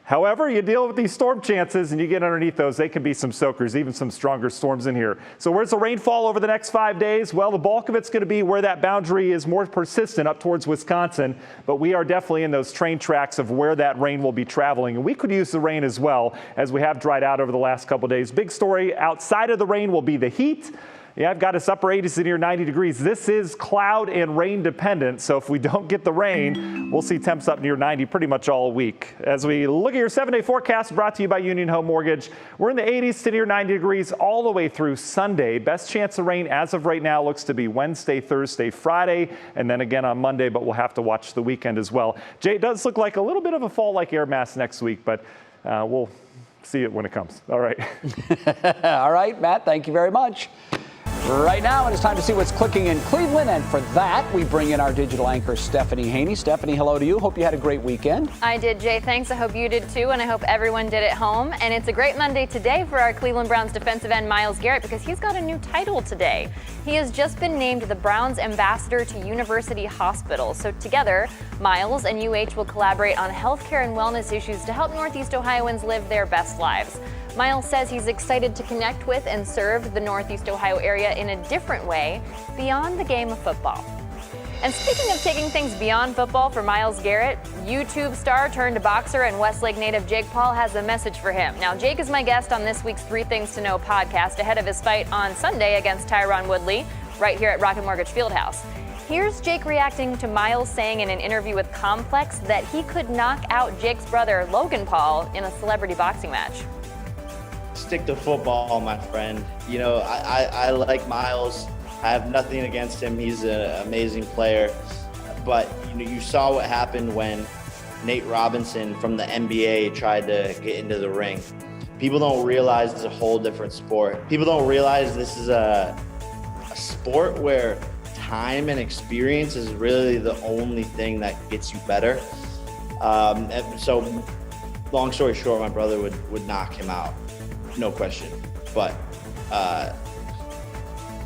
However, you deal with these storm chances and you get underneath those, they can be some soakers, even some stronger storms in here. So where's the rainfall over the next 5 days? Well, the bulk of it's going to be where that boundary is more persistent up towards Wisconsin, but we are definitely in those train tracks of where that rain will be traveling. And we could use the rain as well, as we have dried out over the last couple of days. Big story outside of the rain will be the heat. Yeah, I've got us upper 80s to near 90 degrees. This is cloud and rain dependent, so if we don't get the rain, we'll see temps up near 90 pretty much all week. As we look at your 7-day forecast brought to you by Union Home Mortgage, we're in the 80s to near 90 degrees all the way through Sunday. Best chance of rain as of right now looks to be Wednesday, Thursday, Friday, and then again on Monday, but we'll have to watch the weekend as well. Jay, it does look like a little bit of a fall-like air mass next week, but we'll see it when it comes. All right. All right, Matt, thank you very much. Right now, it is time to see what's clicking in Cleveland, and for that, we bring in our digital anchor, Stephanie Haney. Stephanie, hello to you. Hope you had a great weekend. I did, Jay. Thanks. I hope you did too, and I hope everyone did at home. And it's a great Monday today for our Cleveland Browns defensive end, Myles Garrett, because he's got a new title today. He has just been named the Browns ambassador to University Hospital. So together, Myles and UH will collaborate on healthcare and wellness issues to help Northeast Ohioans live their best lives. Myles says he's excited to connect with and serve the Northeast Ohio area in a different way beyond the game of football. And speaking of taking things beyond football for Myles Garrett, YouTube star turned boxer and Westlake native Jake Paul has a message for him. Now, Jake is my guest on this week's 3 Things to Know podcast ahead of his fight on Sunday against Tyron Woodley right here at Rocket Mortgage Fieldhouse. Here's Jake reacting to Myles saying in an interview with Complex that he could knock out Jake's brother Logan Paul in a celebrity boxing match. Stick to football, my friend. You know, I like Myles. I have nothing against him. He's an amazing player. But, you know, you saw what happened when Nate Robinson from the NBA tried to get into the ring. People don't realize it's a whole different sport. People don't realize this is a sport where time and experience is really the only thing that gets you better. So, long story short, my brother would knock him out. No question, but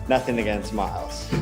nothing against Myles.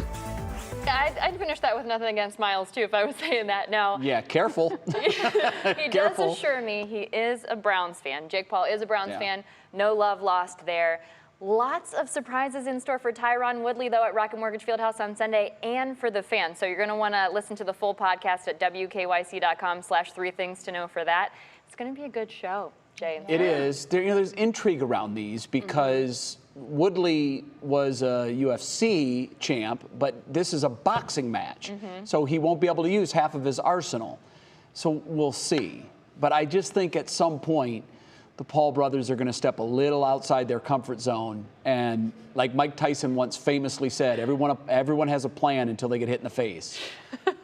I'd finish that with nothing against Myles too if I was saying that now. Yeah, careful. He does assure me he is a Browns fan. Jake Paul is a Browns fan. No love lost there. Lots of surprises in store for Tyron Woodley, though, at Rocket Mortgage Fieldhouse on Sunday and for the fans. So you're going to want to listen to the full podcast at wkyc.com/3 things to know for that. It's going to be a good show. Jay. It is. There's intrigue around these because Woodley was a UFC champ, but this is a boxing match. So he won't be able to use half of his arsenal. So we'll see. But I just think at some point, the Paul brothers are going to step a little outside their comfort zone. And like Mike Tyson once famously said, everyone has a plan until they get hit in the face.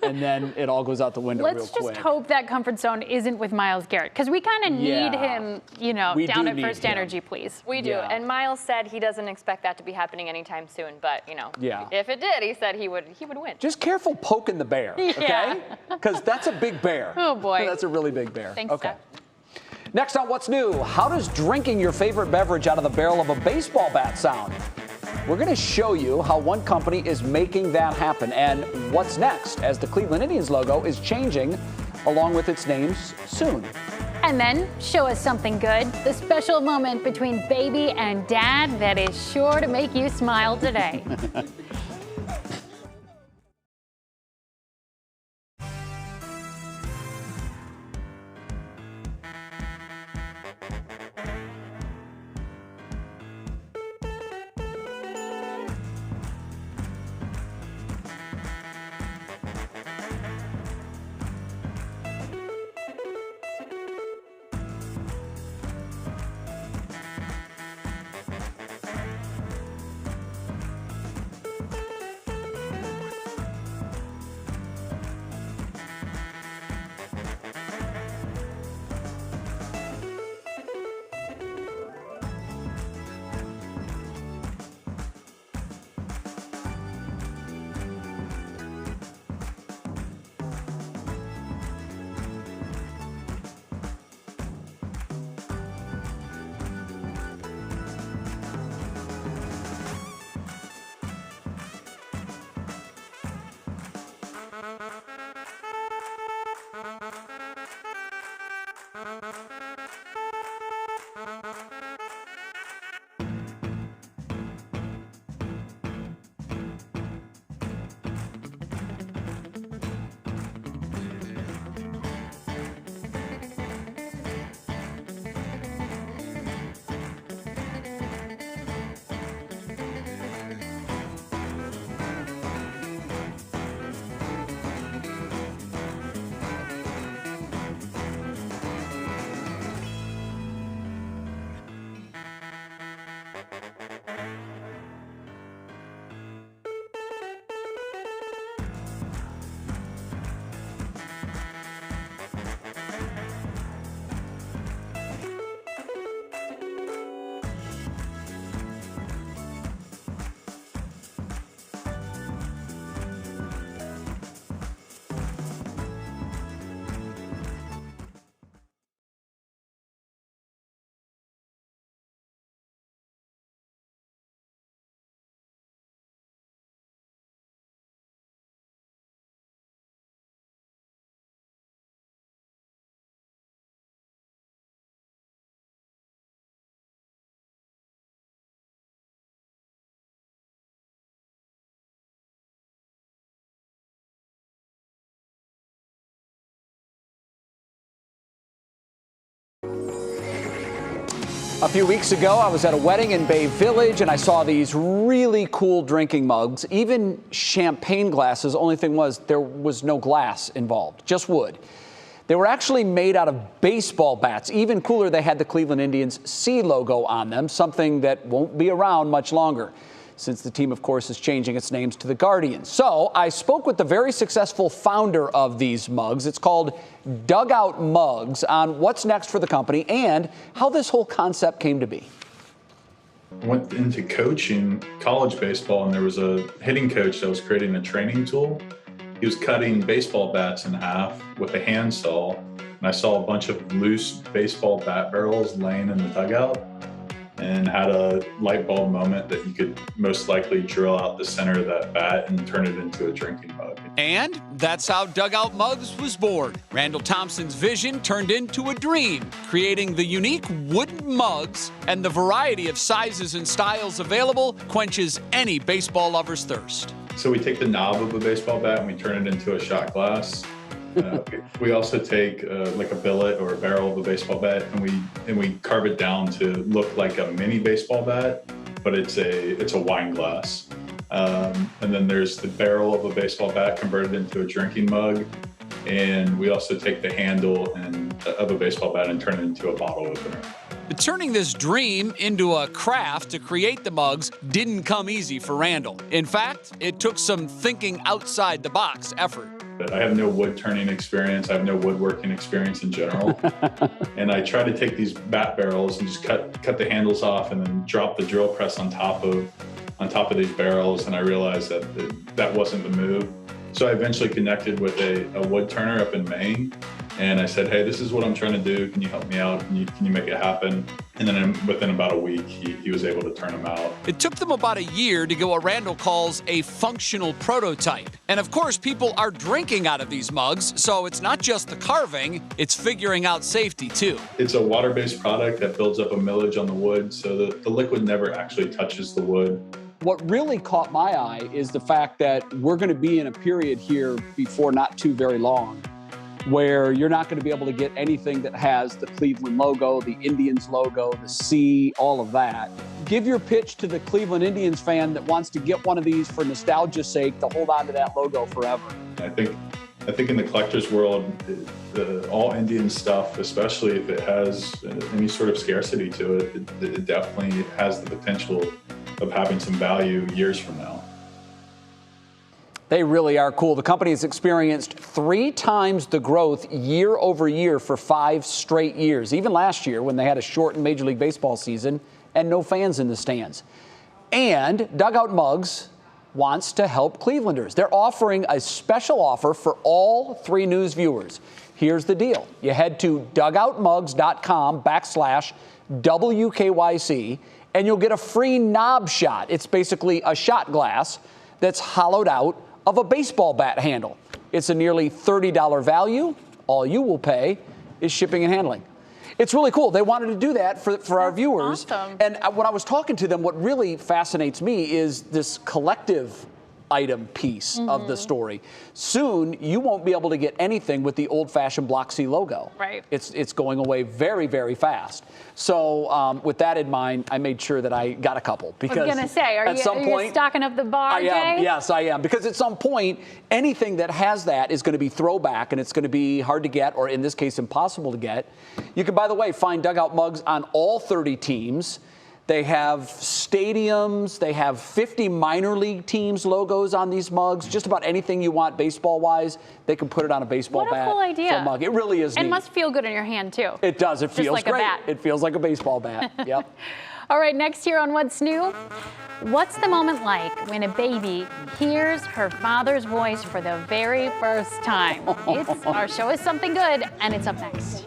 And then it all goes out the window real quick. Let's just hope that comfort zone isn't with Myles Garrett, because we kind of need him, you know, down at First Energy, please. We do. And Myles said he doesn't expect that to be happening anytime soon. But, you know, if it did, he said he would win. Just careful poking the bear, okay? Because that's a big bear. Oh, boy. That's a really big bear. Thanks, okay. Steph. Next on What's New, how does drinking your favorite beverage out of the barrel of a baseball bat sound? We're going to show you how one company is making that happen and what's next as the Cleveland Indians logo is changing along with its names soon. And then show us something good, the special moment between baby and dad that is sure to make you smile today. A few weeks ago, I was at a wedding in Bay Village, and I saw these really cool drinking mugs, even champagne glasses. Only thing was, there was no glass involved, just wood. They were actually made out of baseball bats. Even cooler, they had the Cleveland Indians C logo on them, something that won't be around much longer, since the team, of course, is changing its names to the Guardians. So I spoke with the very successful founder of these mugs. It's called Dugout Mugs, on what's next for the company and how this whole concept came to be. I went into coaching college baseball, and there was a hitting coach that was creating a training tool. He was cutting baseball bats in half with a handsaw, and I saw a bunch of loose baseball bat barrels laying in the dugout, and had a light bulb moment that you could most likely drill out the center of that bat and turn it into a drinking mug. And that's how Dugout Mugs was born. Randall Thompson's vision turned into a dream, creating the unique wooden mugs, and the variety of sizes and styles available quenches any baseball lover's thirst. So we take the knob of a baseball bat and we turn it into a shot glass. We also take like a billet or a barrel of a baseball bat, and we carve it down to look like a mini baseball bat, but it's a wine glass. And then there's the barrel of a baseball bat converted into a drinking mug, and we also take the handle of a baseball bat and turn it into a bottle opener. But turning this dream into a craft to create the mugs didn't come easy for Randall. In fact, it took some thinking outside the box effort. But I have no wood turning experience. I have no woodworking experience in general. And I try to take these bat barrels and just cut the handles off and then drop the drill press on top of these barrels. And I realized that wasn't the move. So I eventually connected with a wood turner up in Maine. And I said, hey, this is what I'm trying to do. Can you help me out? Can you make it happen? And then within about a week, he was able to turn them out. It took them about a year to get what Randall calls a functional prototype. And of course, people are drinking out of these mugs, so it's not just the carving, it's figuring out safety too. It's a water-based product that builds up a millage on the wood, so the liquid never actually touches the wood. What really caught my eye is the fact that we're going to be in a period here before not too very long where you're not going to be able to get anything that has the Cleveland logo, the Indians logo, the C, all of that. Give your pitch to the Cleveland Indians fan that wants to get one of these for nostalgia's sake to hold on to that logo forever. I think in the collector's world, all Indian stuff, especially if it has any sort of scarcity to it, it definitely has the potential of having some value years from now. They really are cool. The company has experienced 3 times the growth year over year for 5 straight years, even last year when they had a shortened Major League Baseball season and no fans in the stands. And Dugout Mugs wants to help Clevelanders. They're offering a special offer for all 3 News viewers. Here's the deal. You head to dugoutmugs.com/WKYC, and you'll get a free knob shot. It's basically a shot glass that's hollowed out of a baseball bat handle. It's a nearly $30 value. All you will pay is shipping and handling. It's really cool. They wanted to do that for our viewers. Awesome. And when I was talking to them, what really fascinates me is this collective item piece of the story. Soon, you won't be able to get anything with the old-fashioned Block C logo. Right. It's going away very, very fast. So with that in mind, I made sure that I got a couple. Because I was going to say, are you stocking up the bar, I am, Jay? yes, I am. Because at some point, anything that has that is going to be throwback, and it's going to be hard to get, or in this case, impossible to get. You can, by the way, find Dugout Mugs on all 30 teams. They have stadiums. They have 50 minor league teams logos on these mugs. Just about anything you want baseball-wise, they can put it on a baseball bat. What a cool idea. For a mug. It really is neat. And must feel good in your hand, too. It does. It feels like great. A bat. It feels like a baseball bat. Yep. All right, next here on What's New, what's the moment like when a baby hears her father's voice for the very first time? Our show is Something Good, and it's up next.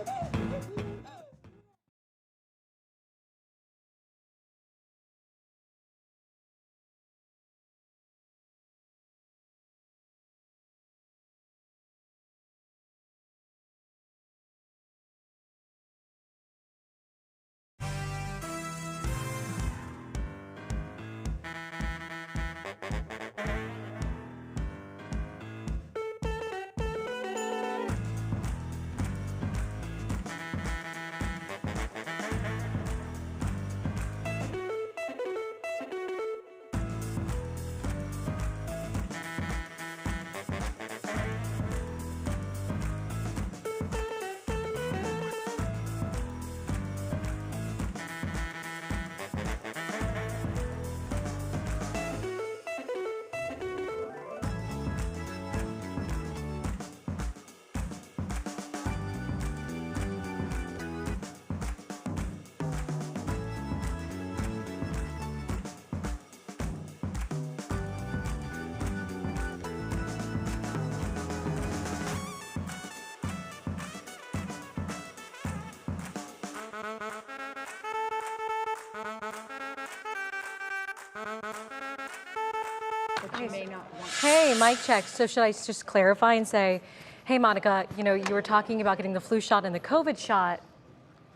But you may not want. Hey, mic check. So should I just clarify and say, hey, Monica, you know, you were talking about getting the flu shot and the COVID shot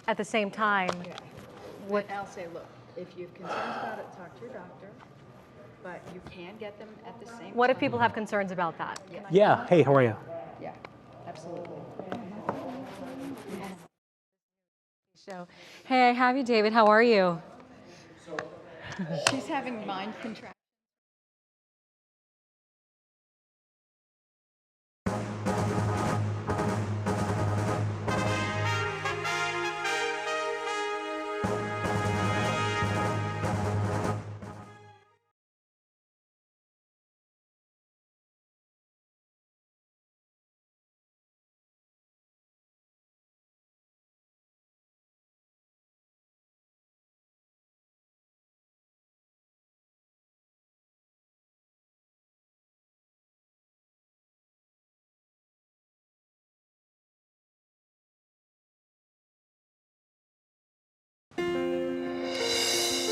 at the same time. Yeah. What I'll say, look, if you have concerns about it, talk to your doctor, but you can get them at the same time. What if people have concerns about that? Yeah. Hey, how are you? Yeah, absolutely. So, hey, I have you, David. How are you? She's having mind contractions.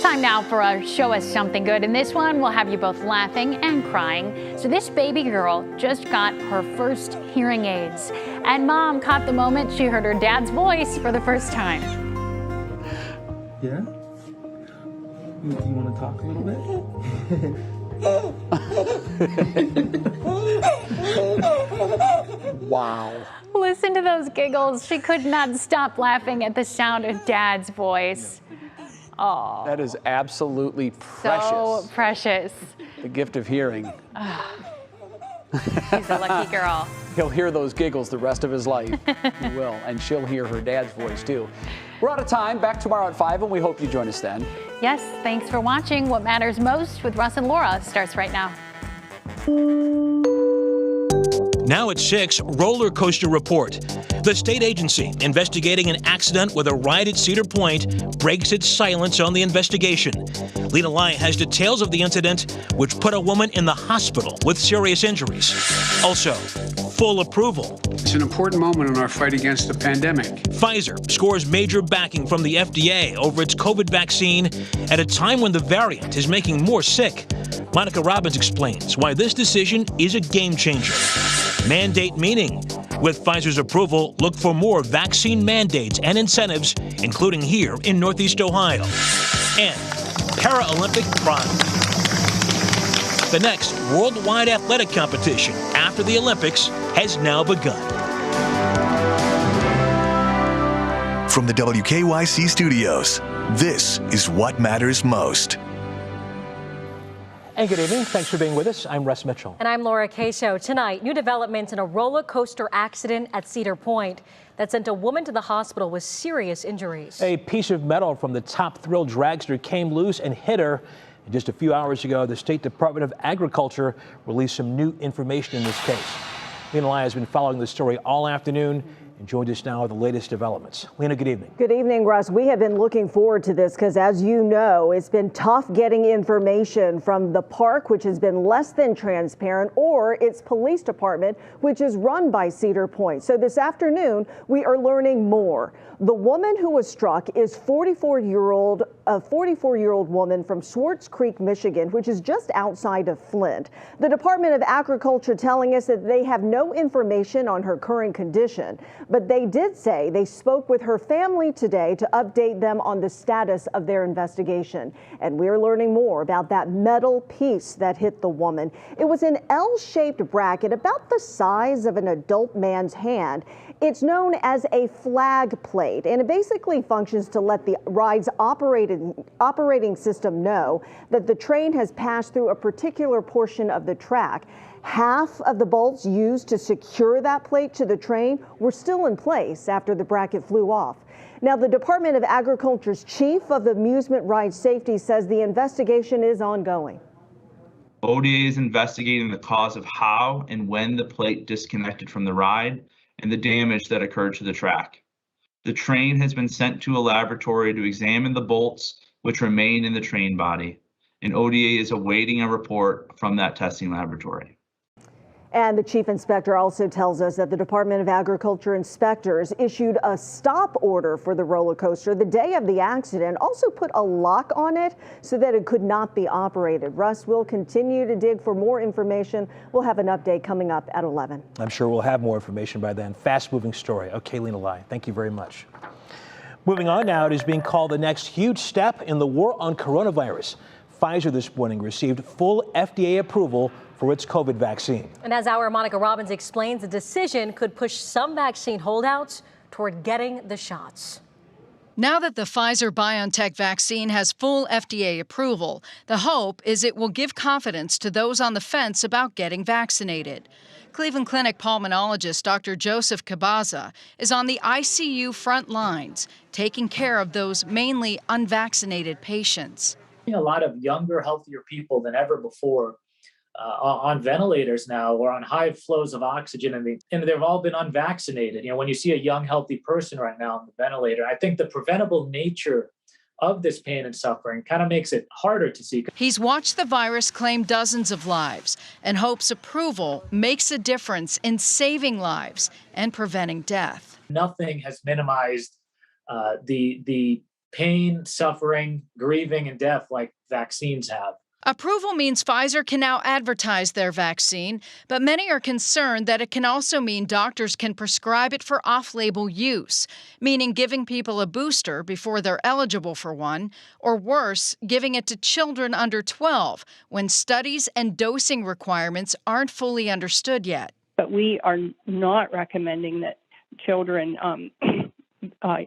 Time now for a Show Us Something Good. In this one, we'll have you both laughing and crying. So this baby girl just got her first hearing aids. And Mom caught the moment she heard her dad's voice for the first time. Yeah? You want to talk a little bit? Wow. Listen to those giggles. She could not stop laughing at the sound of Dad's voice. Oh, That is absolutely precious. so precious. The gift of hearing. She's a lucky girl. He'll hear those giggles the rest of his life. He will. And she'll hear her dad's voice, too. We're out of time. Back tomorrow at 5, and we hope you join us then. Yes, thanks for watching. What Matters Most with Russ and Laura starts right now. Now at 6, Roller Coaster Report. The state agency investigating an accident with a ride at Cedar Point breaks its silence on the investigation. Lena Lai has details of the incident, which put a woman in the hospital with serious injuries. Also, full approval. It's an important moment in our fight against the pandemic. Pfizer scores major backing from the FDA over its COVID vaccine at a time when the variant is making more sick. Monica Robbins explains why this decision is a game changer. Mandate meaning. With Pfizer's approval, look for more vaccine mandates and incentives, including here in Northeast Ohio. And Paralympic Pride. The next worldwide athletic competition after the Olympics has now begun. From the WKYC studios, this is What Matters Most. And good evening. Thanks for being with us. I'm Russ Mitchell. And I'm Laura Queso. Tonight, new developments in a roller coaster accident at Cedar Point that sent a woman to the hospital with serious injuries. A piece of metal from the top Thrill Dragster came loose and hit her. And just a few hours ago, the State Department of Agriculture released some new information in this case. Lena Lai has been following the story all afternoon and joined us now with the latest developments. Lena, good evening. Good evening, Russ. We have been looking forward to this because, as you know, it's been tough getting information from the park, which has been less than transparent, or its police department, which is run by Cedar Point. So this afternoon, we are learning more. The woman who was struck is a 44-year-old woman from Swartz Creek, Michigan, which is just outside of Flint. The Department of Agriculture telling us that they have no information on her current condition, but they did say they spoke with her family today to update them on the status of their investigation. And we're learning more about that metal piece that hit the woman. It was an L-shaped bracket about the size of an adult man's hand. It's known as a flag plate, and it basically functions to let the ride's operating system know that the train has passed through a particular portion of the track. Half of the bolts used to secure that plate to the train were still in place after the bracket flew off. Now, the Department of Agriculture's chief of amusement ride safety says the investigation is ongoing. ODA is investigating the cause of how and when the plate disconnected from the ride and the damage that occurred to the track. The train has been sent to a laboratory to examine the bolts which remain in the train body, and ODA is awaiting a report from that testing laboratory. And the chief inspector also tells us that the Department of Agriculture inspectors issued a stop order for the roller coaster the day of the accident, also put a lock on it so that it could not be operated. Russ will continue to dig for more information. We'll have an update coming up at 11. I'm sure we'll have more information by then. Fast-moving story. Okay, Lena Lai, thank you very much. Moving on now, it is being called the next huge step in the war on coronavirus. Pfizer this morning received full FDA approval for its COVID vaccine. And as our Monica Robbins explains, the decision could push some vaccine holdouts toward getting the shots. Now that the Pfizer-BioNTech vaccine has full FDA approval, the hope is it will give confidence to those on the fence about getting vaccinated. Cleveland Clinic pulmonologist Dr. Joseph Cabaza is on the ICU front lines, taking care of those mainly unvaccinated patients. A lot of younger, healthier people than ever before on ventilators now or on high flows of oxygen, and they've all been unvaccinated. You know, when you see a young, healthy person right now on the ventilator, I think the preventable nature of this pain and suffering kind of makes it harder to see. He's watched the virus claim dozens of lives and hopes approval makes a difference in saving lives and preventing death. Nothing has minimized the pain, suffering, grieving, and death like vaccines have. Approval means Pfizer can now advertise their vaccine, but many are concerned that it can also mean doctors can prescribe it for off-label use, meaning giving people a booster before they're eligible for one, or worse, giving it to children under 12 when studies and dosing requirements aren't fully understood yet. But we are not recommending that children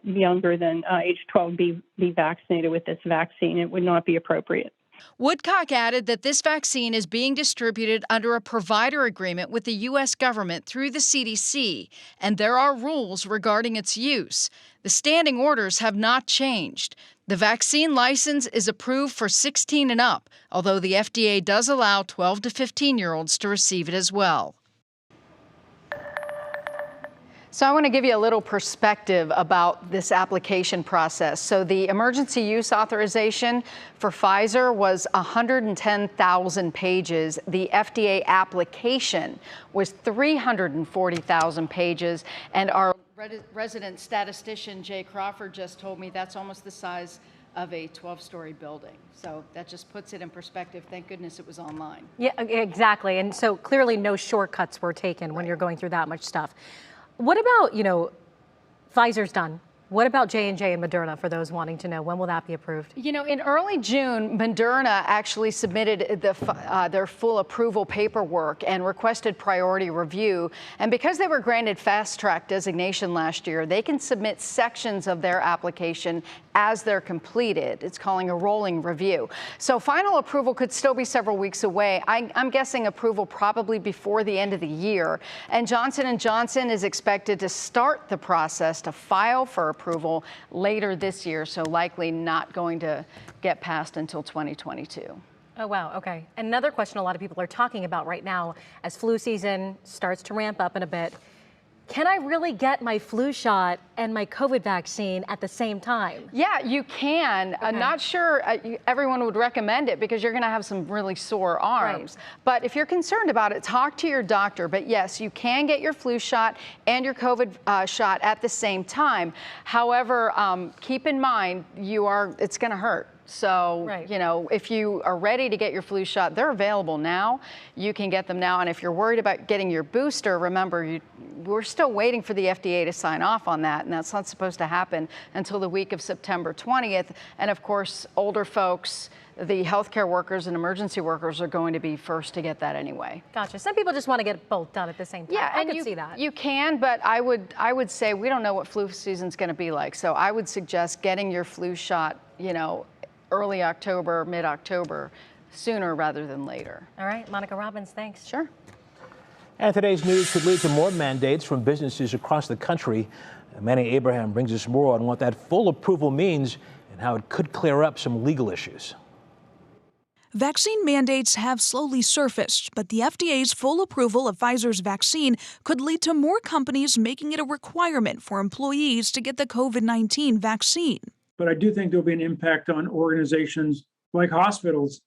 younger than age 12 be vaccinated with this vaccine. It would not be appropriate. Woodcock added that this vaccine is being distributed under a provider agreement with the U.S. government through the CDC, and there are rules regarding its use. The standing orders have not changed. The vaccine license is approved for 16 and up, although the FDA does allow 12 to 15-year-olds to receive it as well. So I want to give you a little perspective about this application process. So the emergency use authorization for Pfizer was 110,000 pages. The FDA application was 340,000 pages. And our resident statistician, Jay Crawford, just told me that's almost the size of a 12-story building. So that just puts it in perspective. Thank goodness it was online. Yeah, exactly. And so clearly no shortcuts were taken when you're going through that much stuff. What about, Pfizer's done. What about J&J and Moderna, for those wanting to know? When will that be approved? In early June, Moderna actually submitted their full approval paperwork and requested priority review. And because they were granted fast-track designation last year, they can submit sections of their application as they're completed. It's calling a rolling review. So final approval could still be several weeks away. I'm guessing approval probably before the end of the year. And Johnson & Johnson is expected to start the process to file for approval later this year, so likely not going to get passed until 2022. Oh, wow. Okay. Another question a lot of people are talking about right now as flu season starts to ramp up in a bit. Can I really get my flu shot and my COVID vaccine at the same time? Yeah, you can. Okay. I'm not sure everyone would recommend it because you're going to have some really sore arms. Right. But if you're concerned about it, talk to your doctor. But yes, you can get your flu shot and your COVID shot at the same time. However, keep in mind, it's going to hurt. So, right. If you are ready to get your flu shot, they're available now. You can get them now. And if you're worried about getting your booster, remember, we're still waiting for the FDA to sign off on that. And that's not supposed to happen until the week of September 20th. And of course, older folks, the healthcare workers and emergency workers are going to be first to get that anyway. Gotcha. Some people just want to get both done at the same time. Yeah, I could see that. You can, but I would say we don't know what flu season's going to be like. So I would suggest getting your flu shot, early October, mid-October, sooner rather than later. All right, Monica Robbins, thanks. Sure. And today's news could lead to more mandates from businesses across the country. Manny Abraham brings us more on what that full approval means and how it could clear up some legal issues. Vaccine mandates have slowly surfaced, but the FDA's full approval of Pfizer's vaccine could lead to more companies making it a requirement for employees to get the COVID-19 vaccine. But I do think there'll be an impact on organizations like hospitals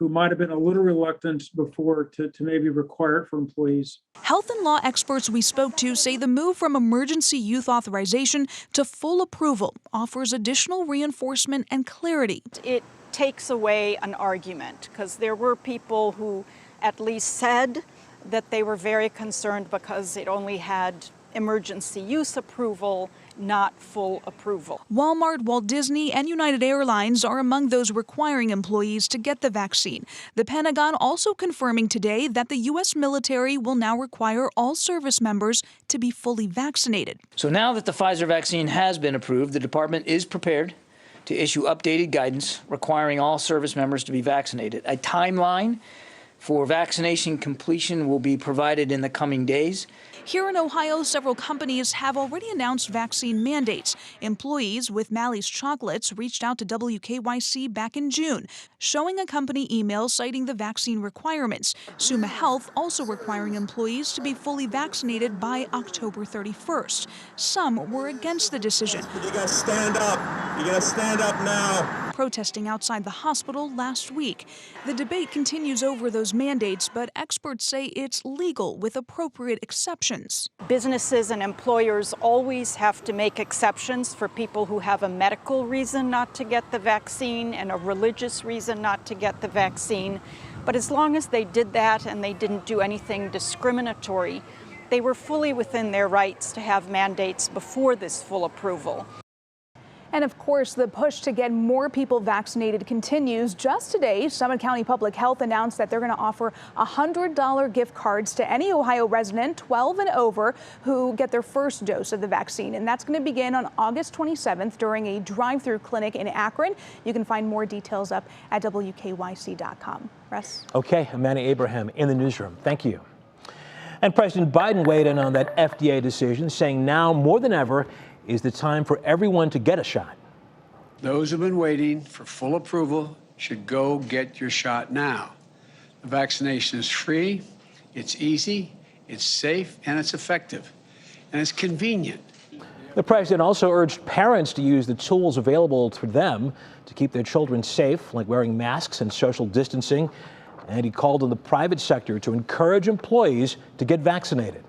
who might have been a little reluctant before to maybe require it for employees. Health and law experts we spoke to say the move from emergency use authorization to full approval offers additional reinforcement and clarity. It takes away an argument because there were people who at least said that they were very concerned because it only had emergency use approval, not full approval. Walmart, Walt Disney, and United Airlines are among those requiring employees to get the vaccine. The Pentagon also confirming today that the U.S. military will now require all service members to be fully vaccinated. So now that the Pfizer vaccine has been approved, the department is prepared to issue updated guidance requiring all service members to be vaccinated. A timeline for vaccination completion will be provided in the coming days. Here in Ohio, several companies have already announced vaccine mandates. Employees with Mally's Chocolates reached out to WKYC back in June, showing a company email citing the vaccine requirements. Summa Health also requiring employees to be fully vaccinated by October 31st. Some were against the decision. You gotta stand up. You gotta stand up now. Protesting outside the hospital last week. The debate continues over those mandates, but experts say it's legal with appropriate exceptions. Businesses and employers always have to make exceptions for people who have a medical reason not to get the vaccine and a religious reason not to get the vaccine. But as long as they did that and they didn't do anything discriminatory, they were fully within their rights to have mandates before this full approval. And of course, the push to get more people vaccinated continues. Just today, Summit County Public Health announced that they're going to offer $100 gift cards to any Ohio resident 12 and over who get their first dose of the vaccine. And that's going to begin on August 27th during a drive-through clinic in Akron. You can find more details up at WKYC.com. Russ? Okay, Amanda Abraham in the newsroom. Thank you. And President Biden weighed in on that FDA decision, saying now more than ever is the time for everyone to get a shot. Those who've been waiting for full approval should go get your shot now. The vaccination is free, it's easy, it's safe, and it's effective, and it's convenient. The president also urged parents to use the tools available to them to keep their children safe, like wearing masks and social distancing. And he called on the private sector to encourage employees to get vaccinated.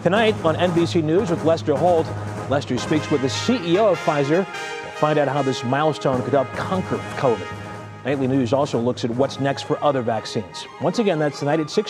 Tonight on NBC News with Lester Holt, Lester speaks with the CEO of Pfizer to find out how this milestone could help conquer COVID. Nightly News also looks at what's next for other vaccines. Once again, that's tonight at 6:30.